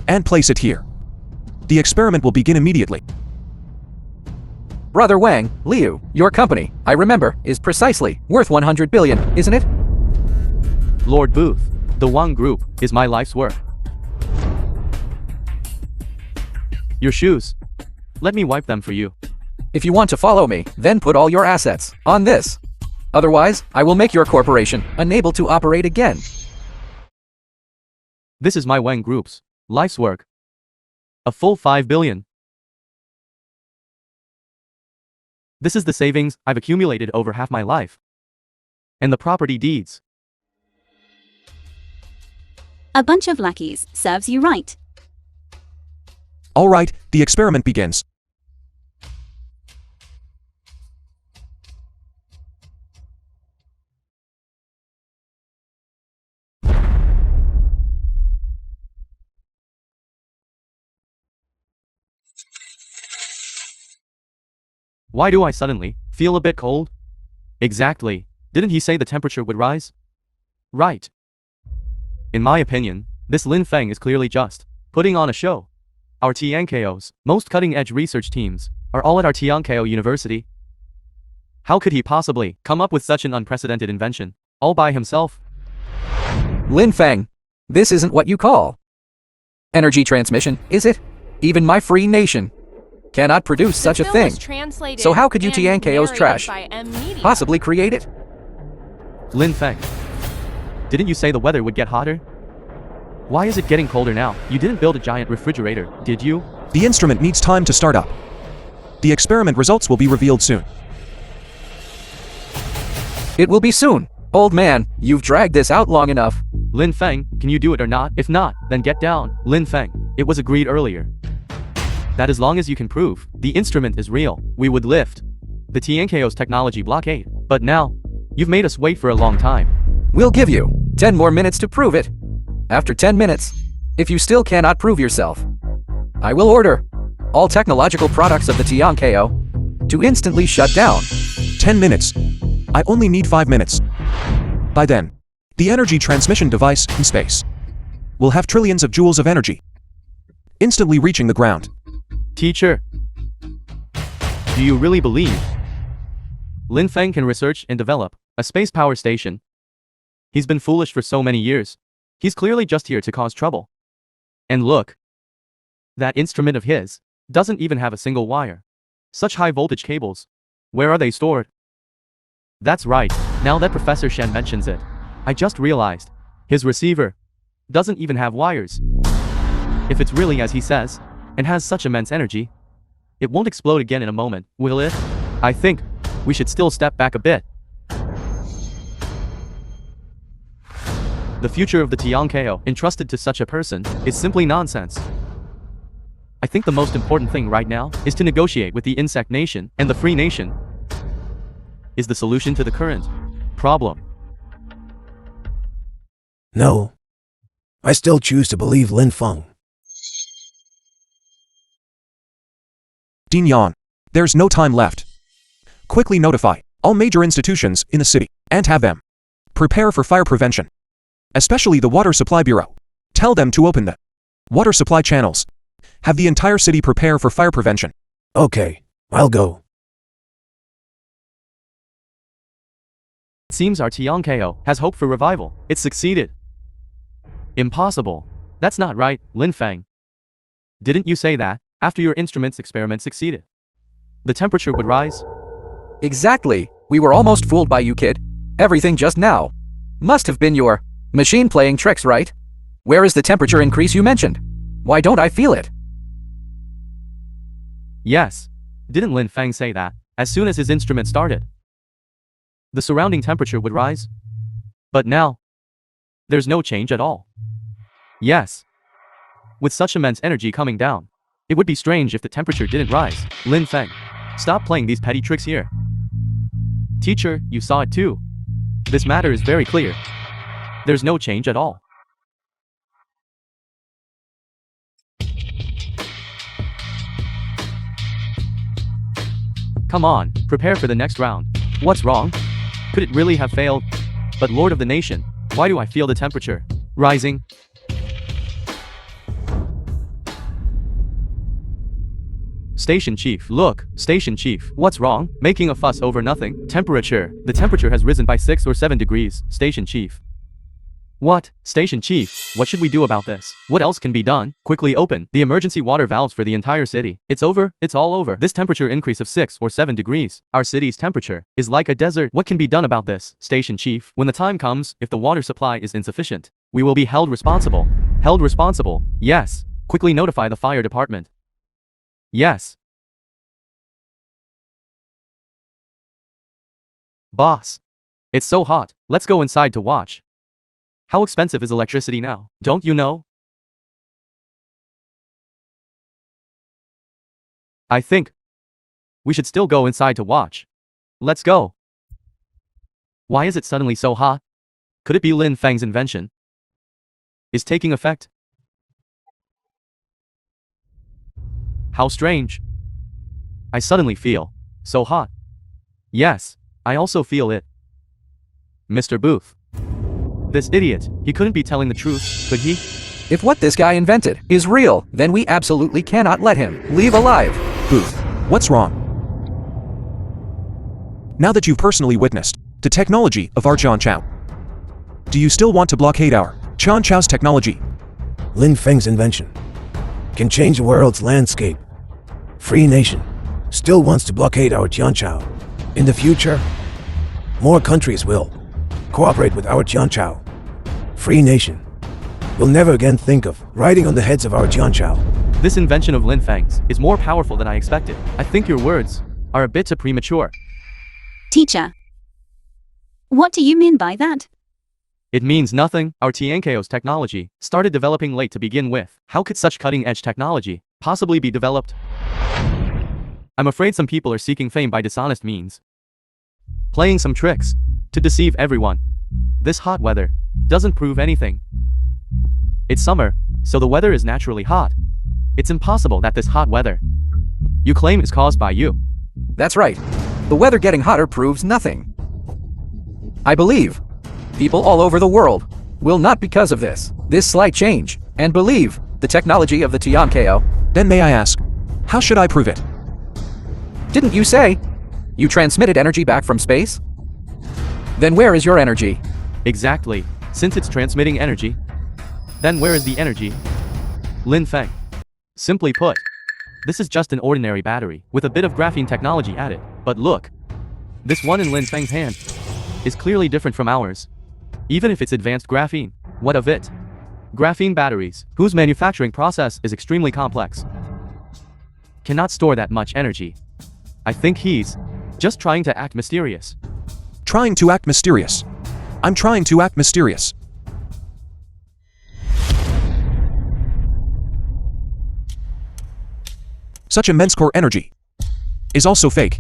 and place it here, the experiment will begin immediately. Brother Wang, Liu, your company, I remember, is precisely worth 100 billion, isn't it? Lord Booth, the Wang Group is my life's work. Your shoes. Let me wipe them for you. If you want to follow me, then put all your assets on this. Otherwise, I will make your corporation unable to operate again. This is my Wang Group's life's work. A full 5 billion. This is the savings I've accumulated over half my life. And the property deeds. A bunch of lackeys serves you right. All right, the experiment begins. Why do I suddenly feel a bit cold? Exactly. Didn't he say the temperature would rise? Right. In my opinion, this Lin Feng is clearly just putting on a show. Our Tianko's most cutting-edge research teams are all at our Tianko University. How could he possibly come up with such an unprecedented invention, all by himself? Lin Feng, this isn't what you call energy transmission, is it? Even my free nation cannot produce such a thing. So how could you Tianko's trash possibly create it? Lin Feng, didn't you say the weather would get hotter? Why is it getting colder now? You didn't build a giant refrigerator, did you? The instrument needs time to start up. The experiment results will be revealed soon. It will be soon. Old man, you've dragged this out long enough. Lin Feng, can you do it or not? If not, then get down. Lin Feng, it was agreed earlier that as long as you can prove the instrument is real, we would lift the TNKO's technology blockade. But now, you've made us wait for a long time. We'll give you 10 more minutes to prove it. After 10 minutes, if you still cannot prove yourself, I will order all technological products of the TNKO to instantly shut down. 10 minutes. I only need 5 minutes. By then, the energy transmission device in space will have trillions of joules of energy, instantly reaching the ground. Teacher, do you really believe Lin Feng can research and develop a space power station? He's been foolish for so many years. He's clearly just here to cause trouble. And look, that instrument of his doesn't even have a single wire. Such high voltage cables, where are they stored? That's right, now that Professor Shen mentions it, I just realized his receiver doesn't even have wires. If it's really as he says, and has such immense energy, it won't explode again in a moment, will it? I think we should still step back a bit. The future of the TNKO entrusted to such a person is simply nonsense. I think the most important thing right now is to negotiate with the insect nation, and the free nation is the solution to the current problem. No. I still choose to believe Lin Feng. Dean Yan, there's no time left. Quickly notify all major institutions in the city and have them prepare for fire prevention, especially the Water Supply Bureau. Tell them to open the water supply channels. Have the entire city prepare for fire prevention. Okay, I'll go. It seems our TNKO has hope for revival. It succeeded. Impossible. That's not right, Lin Feng. Didn't you say that, after your instrument's experiment succeeded, the temperature would rise? Exactly. We were almost fooled by you, kid. Everything just now must have been your machine playing tricks, right? Where is the temperature increase you mentioned? Why don't I feel it? Yes. Didn't Lin Feng say that, as soon as his instrument started, the surrounding temperature would rise? But now, there's no change at all. Yes. With such immense energy coming down, it would be strange if the temperature didn't rise. Lin Feng, stop playing these petty tricks here. Teacher, you saw it too. This matter is very clear. There's no change at all. Come on, prepare for the next round. What's wrong? Could it really have failed? But Lord of the Nation, why do I feel the temperature rising? Station Chief, look, Station Chief, what's wrong? Making a fuss over nothing. The temperature has risen by 6 or 7 degrees, Station Chief. What? Station Chief, what should we do about this? What else can be done? Quickly open the emergency water valves for the entire city. It's over, it's all over. This temperature increase of 6 or 7 degrees. Our city's temperature is like a desert. What can be done about this? Station Chief, when the time comes, if the water supply is insufficient, we will be held responsible. Held responsible? Yes. Quickly notify the fire department. Yes. Boss. It's so hot. Let's go inside to watch. How expensive is electricity now? Don't you know? I think we should still go inside to watch. Let's go. Why is it suddenly so hot? Could it be Lin Feng's invention is taking effect? How strange. I suddenly feel so hot. Yes, I also feel it. Mr. Booth. This idiot, he couldn't be telling the truth, could he? If what this guy invented is real, then we absolutely cannot let him leave alive. Booth, what's wrong? Now that you've personally witnessed the technology of our John Chow, do you still want to blockade our John Chow's technology? Lin Feng's invention can change the world's landscape. Free Nation still wants to blockade our Jianchao. In the future, more countries will cooperate with our Jianchao. Free Nation will never again think of riding on the heads of our Jianchao. This invention of Lin Feng's is more powerful than I expected. I think your words are a bit too premature. Teacher. What do you mean by that? It means nothing. Our TNKO's technology started developing late to begin with. How could such cutting-edge technology possibly be developed? I'm afraid some people are seeking fame by dishonest means, playing some tricks to deceive everyone. This hot weather doesn't prove anything. It's summer, so the weather is naturally hot. It's impossible that this hot weather you claim is caused by you. That's right. The weather getting hotter proves nothing. I believe people all over the world will not because of this slight change, and believe the technology of the TNKO. Then may I ask, how should I prove it? Didn't you say you transmitted energy back from space? Then where is your energy? Exactly. Since it's transmitting energy, then where is the energy? Lin Feng. Simply put, this is just an ordinary battery with a bit of graphene technology added. But look, this one in Lin Feng's hand is clearly different from ours. Even if it's advanced graphene, what of it? Graphene batteries, whose manufacturing process is extremely complex, cannot store that much energy. I think he's just trying to act mysterious. Trying to act mysterious. I'm trying to act mysterious. Such immense core energy is also fake.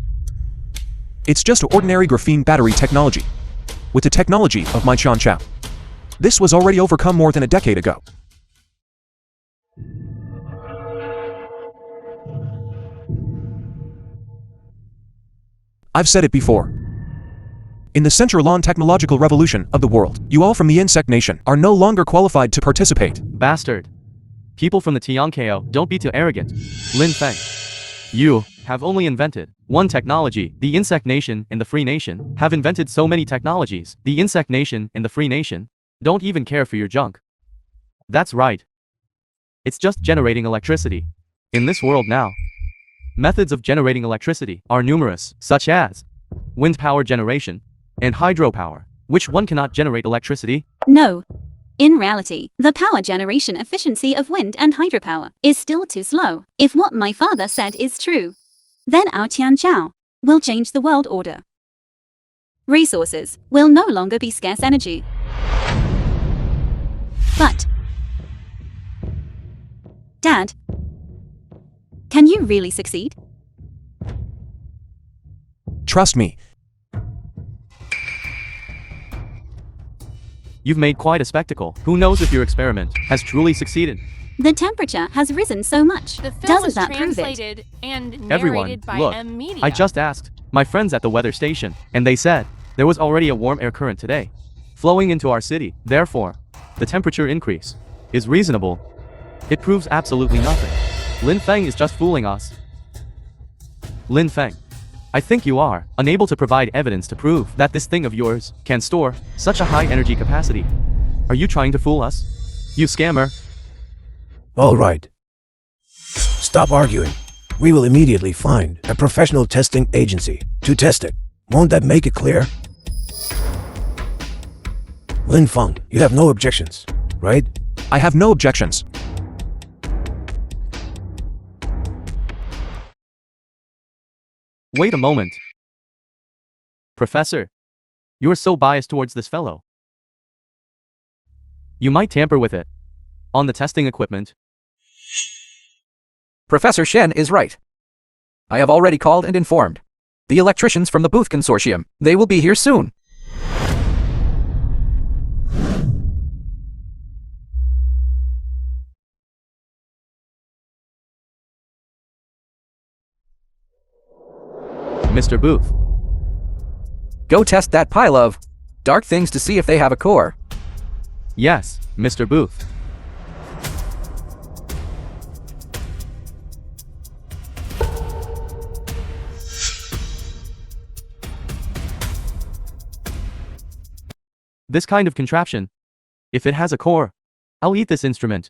It's just ordinary graphene battery technology with the technology of my Chan Chao. This was already overcome more than a decade ago. I've said it before. In the century-long technological revolution of the world, you all from the insect nation are no longer qualified to participate. Bastard. People from the TNKO, don't be too arrogant. Lin Feng, you have only invented one technology. The insect nation and the free nation have invented so many technologies. The insect nation and the free nation don't even care for your junk. That's right. It's just generating electricity. In this world now, methods of generating electricity are numerous, such as wind power generation and hydropower. Which one cannot generate electricity? No. In reality, the power generation efficiency of wind and hydropower is still too slow. If what my father said is true, then our Tian Chao will change the world order. Resources will no longer be scarce energy. But, Dad, can you really succeed? Trust me. You've made quite a spectacle. Who knows if your experiment has truly succeeded? The temperature has risen so much. The film Doesn't was that prove it? translated and narrated Everyone, by look, M Media. I just asked my friends at the weather station, and they said there was already a warm air current today flowing into our city. Therefore, the temperature increase is reasonable. It proves absolutely nothing. Lin Feng is just fooling us. Lin Feng, I think you are unable to provide evidence to prove that this thing of yours can store such a high energy capacity. Are you trying to fool us? You scammer. All right. Stop arguing. We will immediately find a professional testing agency to test it. Won't that make it clear? Lin Feng, you have no objections, right? I have no objections. Wait a moment. Professor, you're so biased towards this fellow. You might tamper with it on the testing equipment. Professor Shen is right. I have already called and informed the electricians from the Booth Consortium. They will be here soon. Mr. Booth, Go test that pile of dark things to see if they have a core. yes, Mr. Booth. This kind of contraption, if it has a core, I'll eat this instrument.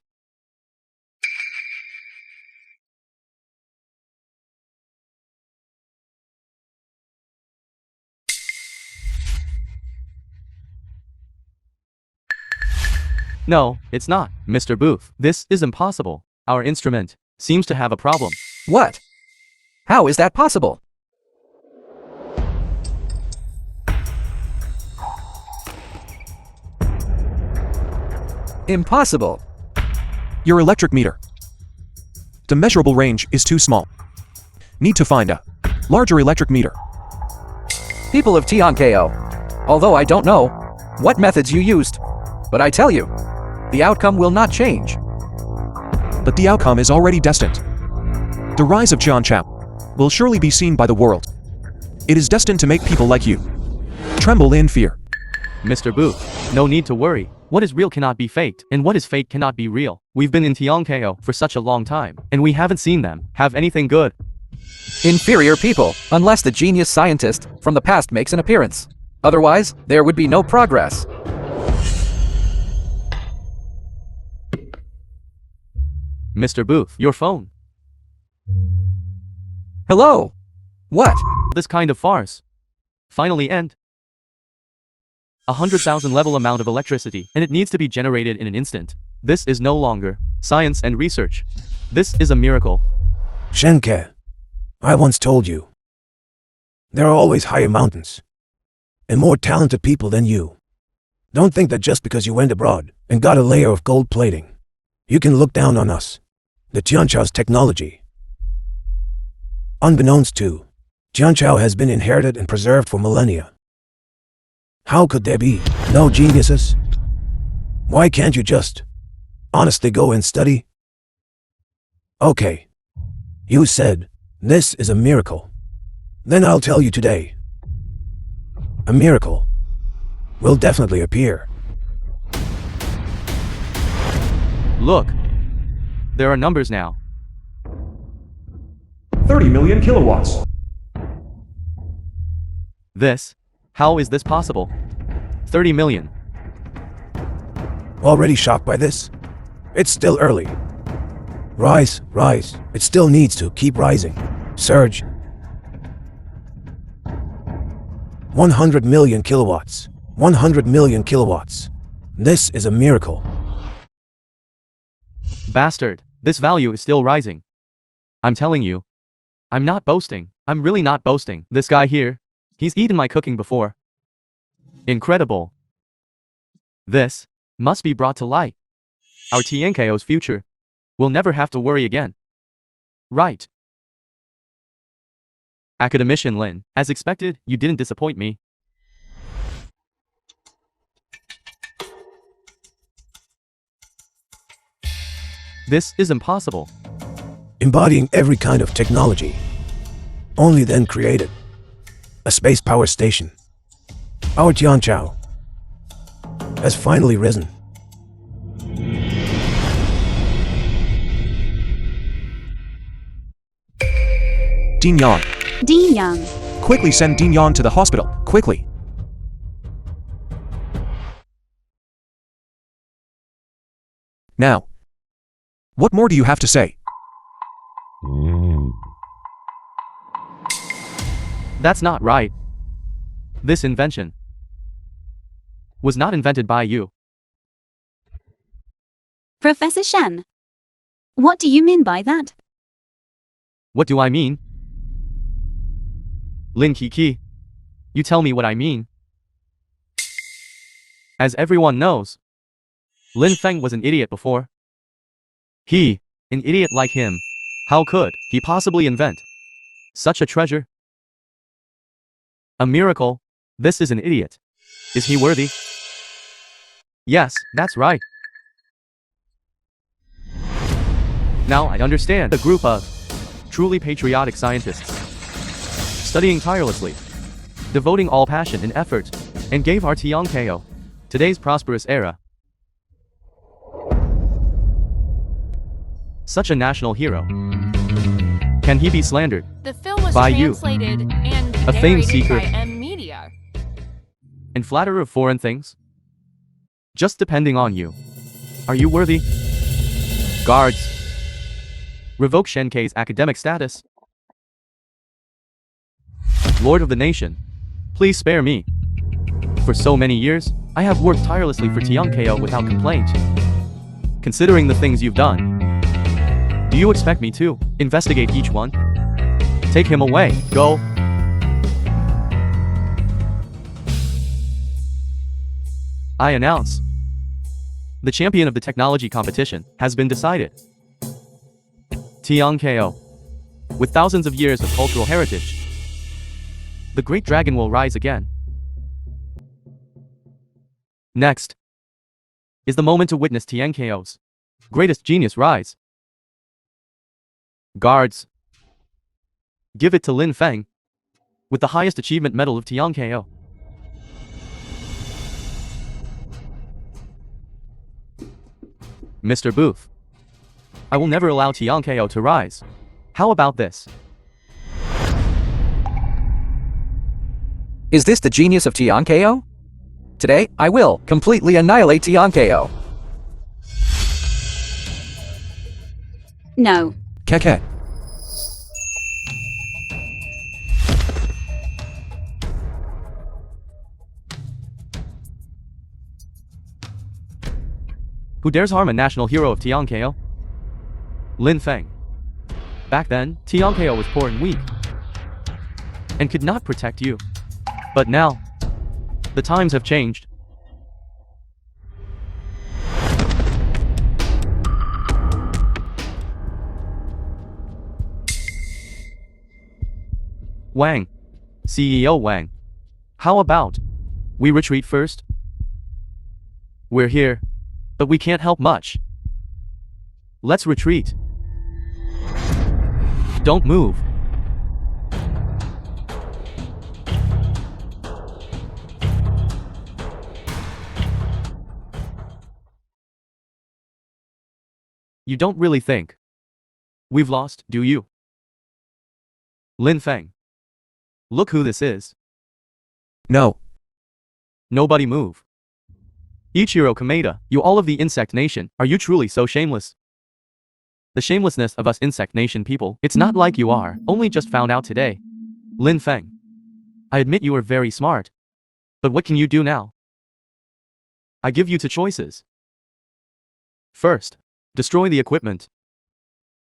No, it's not, Mr. Booth. This is impossible. Our instrument seems to have a problem. What? How is that possible? Impossible. Your electric meter. The measurable range is too small. Need to find a larger electric meter. People of Tiankeo, although I don't know what methods you used, but I tell you, the outcome will not change. But the outcome is already destined. The rise of Jianchao will surely be seen by the world. It is destined to make people like you tremble in fear. Mr. Booth, no need to worry. What is real cannot be faked, and what is fake cannot be real. We've been in Tiankeo for such a long time, and we haven't seen them have anything good. Inferior people, unless the genius scientist from the past makes an appearance. Otherwise, there would be no progress. Mr. Booth, your phone. Hello? What? This kind of farce. Finally end. 100,000 level amount of electricity, and it needs to be generated in an instant. This is no longer science and research. This is a miracle. Shenke, I once told you, there are always higher mountains and more talented people than you. Don't think that just because you went abroad and got a layer of gold plating, you can look down on us, the Tianchao's technology. Unbeknownst to, Jianchao has been inherited and preserved for millennia. How could there be no geniuses? Why can't you just honestly go and study? Okay, you said this is a miracle. Then I'll tell you today. A miracle will definitely appear. Look. There are numbers now. 30 million kilowatts. How is this possible? 30 million. Already shocked by this? It's still early. Rise, rise. It still needs to keep rising. Surge. 100 million kilowatts. 100 million kilowatts. This is a miracle. Bastard, this value is still rising. I'm telling you. I'm not boasting. I'm really not boasting. This guy here, he's eaten my cooking before. Incredible. This must be brought to light. Our Tiankeo's future will never have to worry again. Right. Academician Lin, as expected, you didn't disappoint me. This is impossible. Embodying every kind of technology. Only then created. A space power station. Our Tianchao has finally risen. Dean Yang. Dean Yang. Quickly send Dean Yang to the hospital. Quickly. Now. What more do you have to say? That's not right. This invention was not invented by you. Professor Shen. What do you mean by that? What do I mean? Lin Kiki, you tell me what I mean. As everyone knows, Lin Feng was an idiot before. An idiot like him, how could he possibly invent such a treasure? A miracle. This is an idiot. Is he worthy? Yes, that's right. Now I understand a group of truly patriotic scientists studying tirelessly, devoting all passion and effort, and gave our Tiankeo today's prosperous era. Such a national hero. Can he be slandered The film was by you, translated and a fame narrated seeker, by M Media. and flatterer of foreign things? Just depending on you. Are you worthy? Guards, revoke Shenkei's academic status. Lord of the nation, please spare me. For so many years, I have worked tirelessly for Tiankeo without complaint. Considering the things you've done, do you expect me to investigate each one? Take him away. Go. I announce The champion of the technology competition has been decided. TNKO. With thousands of years of cultural heritage, the great dragon will rise again. Next is the moment to witness TNKO's greatest genius rise. Guards, give it to Lin Feng with the highest achievement medal of TNKO. Mr. Booth, I will never allow TNKO to rise. How about this? Is this the genius of TNKO? Today, I will completely annihilate TNKO. No. Keke. Who dares harm a national hero of TNKO? Lin Feng. Back then, TNKO was poor and weak, and could not protect you. But now, the times have changed. Wang. CEO Wang. How about we retreat first? We're here, but we can't help much. Let's retreat. Don't move. You don't really think we've lost, do you? Lin Feng. Look who this is. No. Nobody move. Ichiro Kameda, you all of the insect nation, are you truly so shameless? The shamelessness of us insect nation people, it's not like you are, only just found out today. Lin Feng. I admit you are very smart. But what can you do now? I give you two choices. First, destroy the equipment.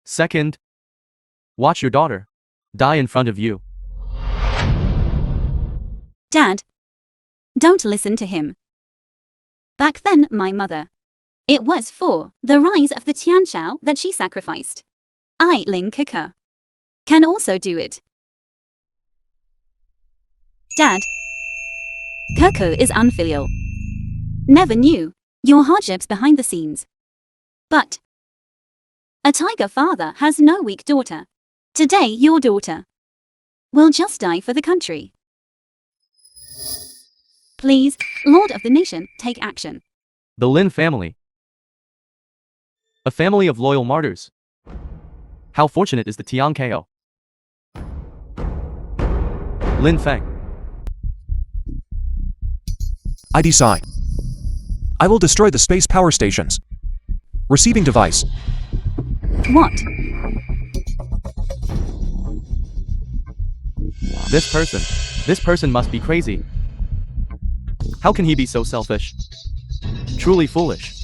Second, watch your daughter die in front of you. Dad. Don't listen to him. Back then, my mother. It was for the rise of the Tianshao that she sacrificed. I, Lin Keke, can also do it. Dad. Keke is unfilial. Never knew your hardships behind the scenes. But a tiger father has no weak daughter. Today, your daughter will just die for the country. Please, Lord of the Nation, take action. The Lin family. A family of loyal martyrs. How fortunate is the TNKO. Lin Feng. I decide. I will destroy the space power stations. Receiving device. What? This person must be crazy. How can he be so selfish? Truly foolish.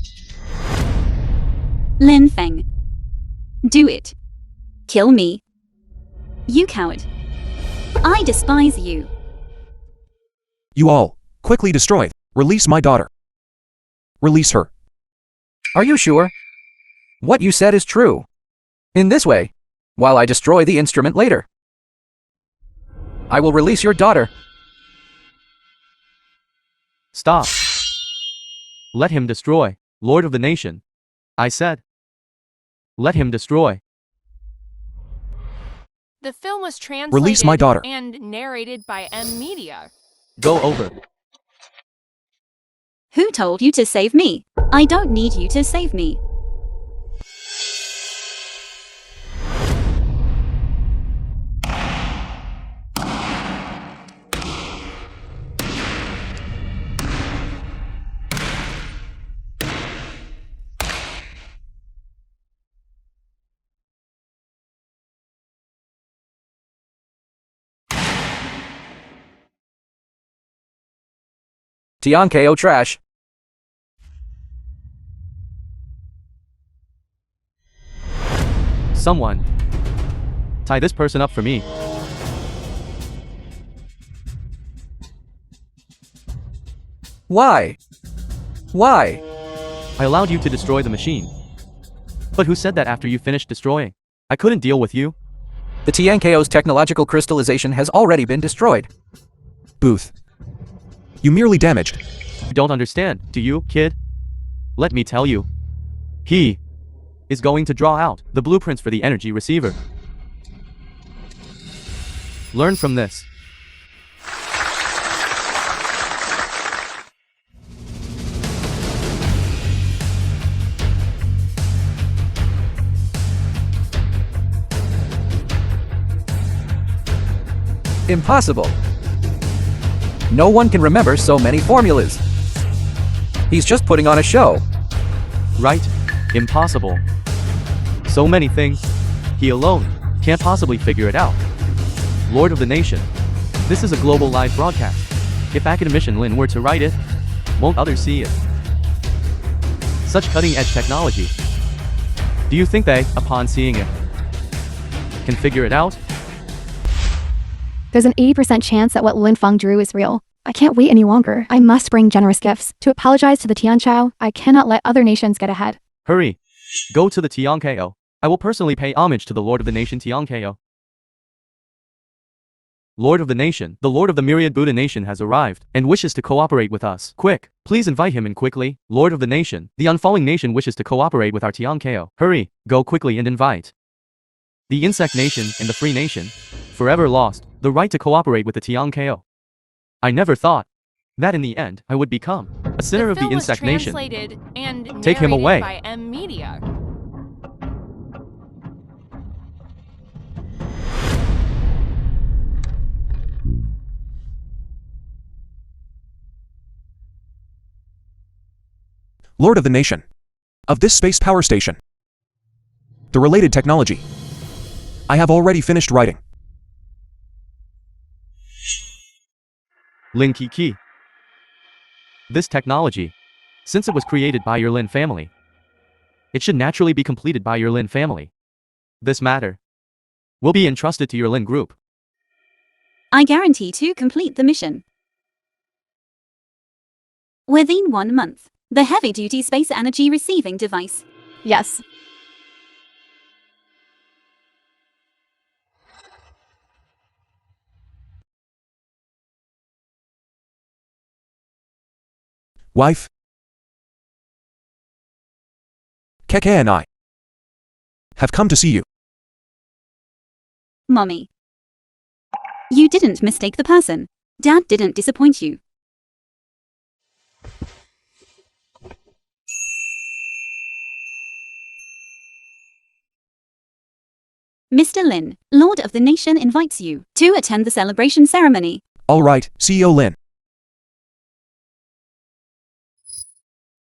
Lin Feng. Do it. Kill me. You coward. I despise you. You all, quickly destroy. Release my daughter. Release her. Are you sure? What you said is true. In this way, while I destroy the instrument later, I will release your daughter. Stop. Let him destroy, Lord of the Nation. I said. Let him destroy. The film was translated Release my daughter. and narrated by M Media. Go over. Who told you to save me? I don't need you to save me. TNKO trash. Someone. Tie this person up for me. Why? Why? I allowed you to destroy the machine. But who said that after you finished destroying? I couldn't deal with you. The TNKO's technological crystallization has already been destroyed. Booth. You merely damaged. You don't understand, do you, kid? Let me tell you. He is going to draw out the blueprints for the energy receiver. Learn from this. Impossible. No one can remember so many formulas. He's just putting on a show. Right? Impossible. So many things. He alone can't possibly figure it out. Lord of the Nation. This is a global live broadcast. If Academician Lin were to write it, won't others see it? Such cutting-edge technology. Do you think they, upon seeing it, can figure it out? There's an 80% chance that what Lin Feng drew is real. I can't wait any longer. I must bring generous gifts. To apologize to the Tianchao, I cannot let other nations get ahead. Hurry. Go to the Tianko. I will personally pay homage to the Lord of the Nation Tianko. Lord of the Nation, the Lord of the Myriad Buddha Nation has arrived, and wishes to cooperate with us. Quick, please invite him in quickly. Lord of the Nation, the unfalling nation wishes to cooperate with our Tianko. Hurry, go quickly and invite. The Insect Nation and the Free Nation, forever lost, the right to cooperate with the Tianko. I never thought that in the end I would become a sinner of the Insect Nation. Translated and Take him away. By M Media. Lord of the Nation. Of this space power station. The related technology. I have already finished writing. Lin Kiki. This technology, since it was created by your Lin family, it should naturally be completed by your Lin family. This matter will be entrusted to your Lin group. I guarantee to complete the mission. Within 1 month, the heavy-duty space energy receiving device. Yes. Wife. Keke and I have come to see you. Mommy. You didn't mistake the person. Dad didn't disappoint you. Mr. Lin, Lord of the Nation invites you to attend the celebration ceremony. All right, CEO Lin.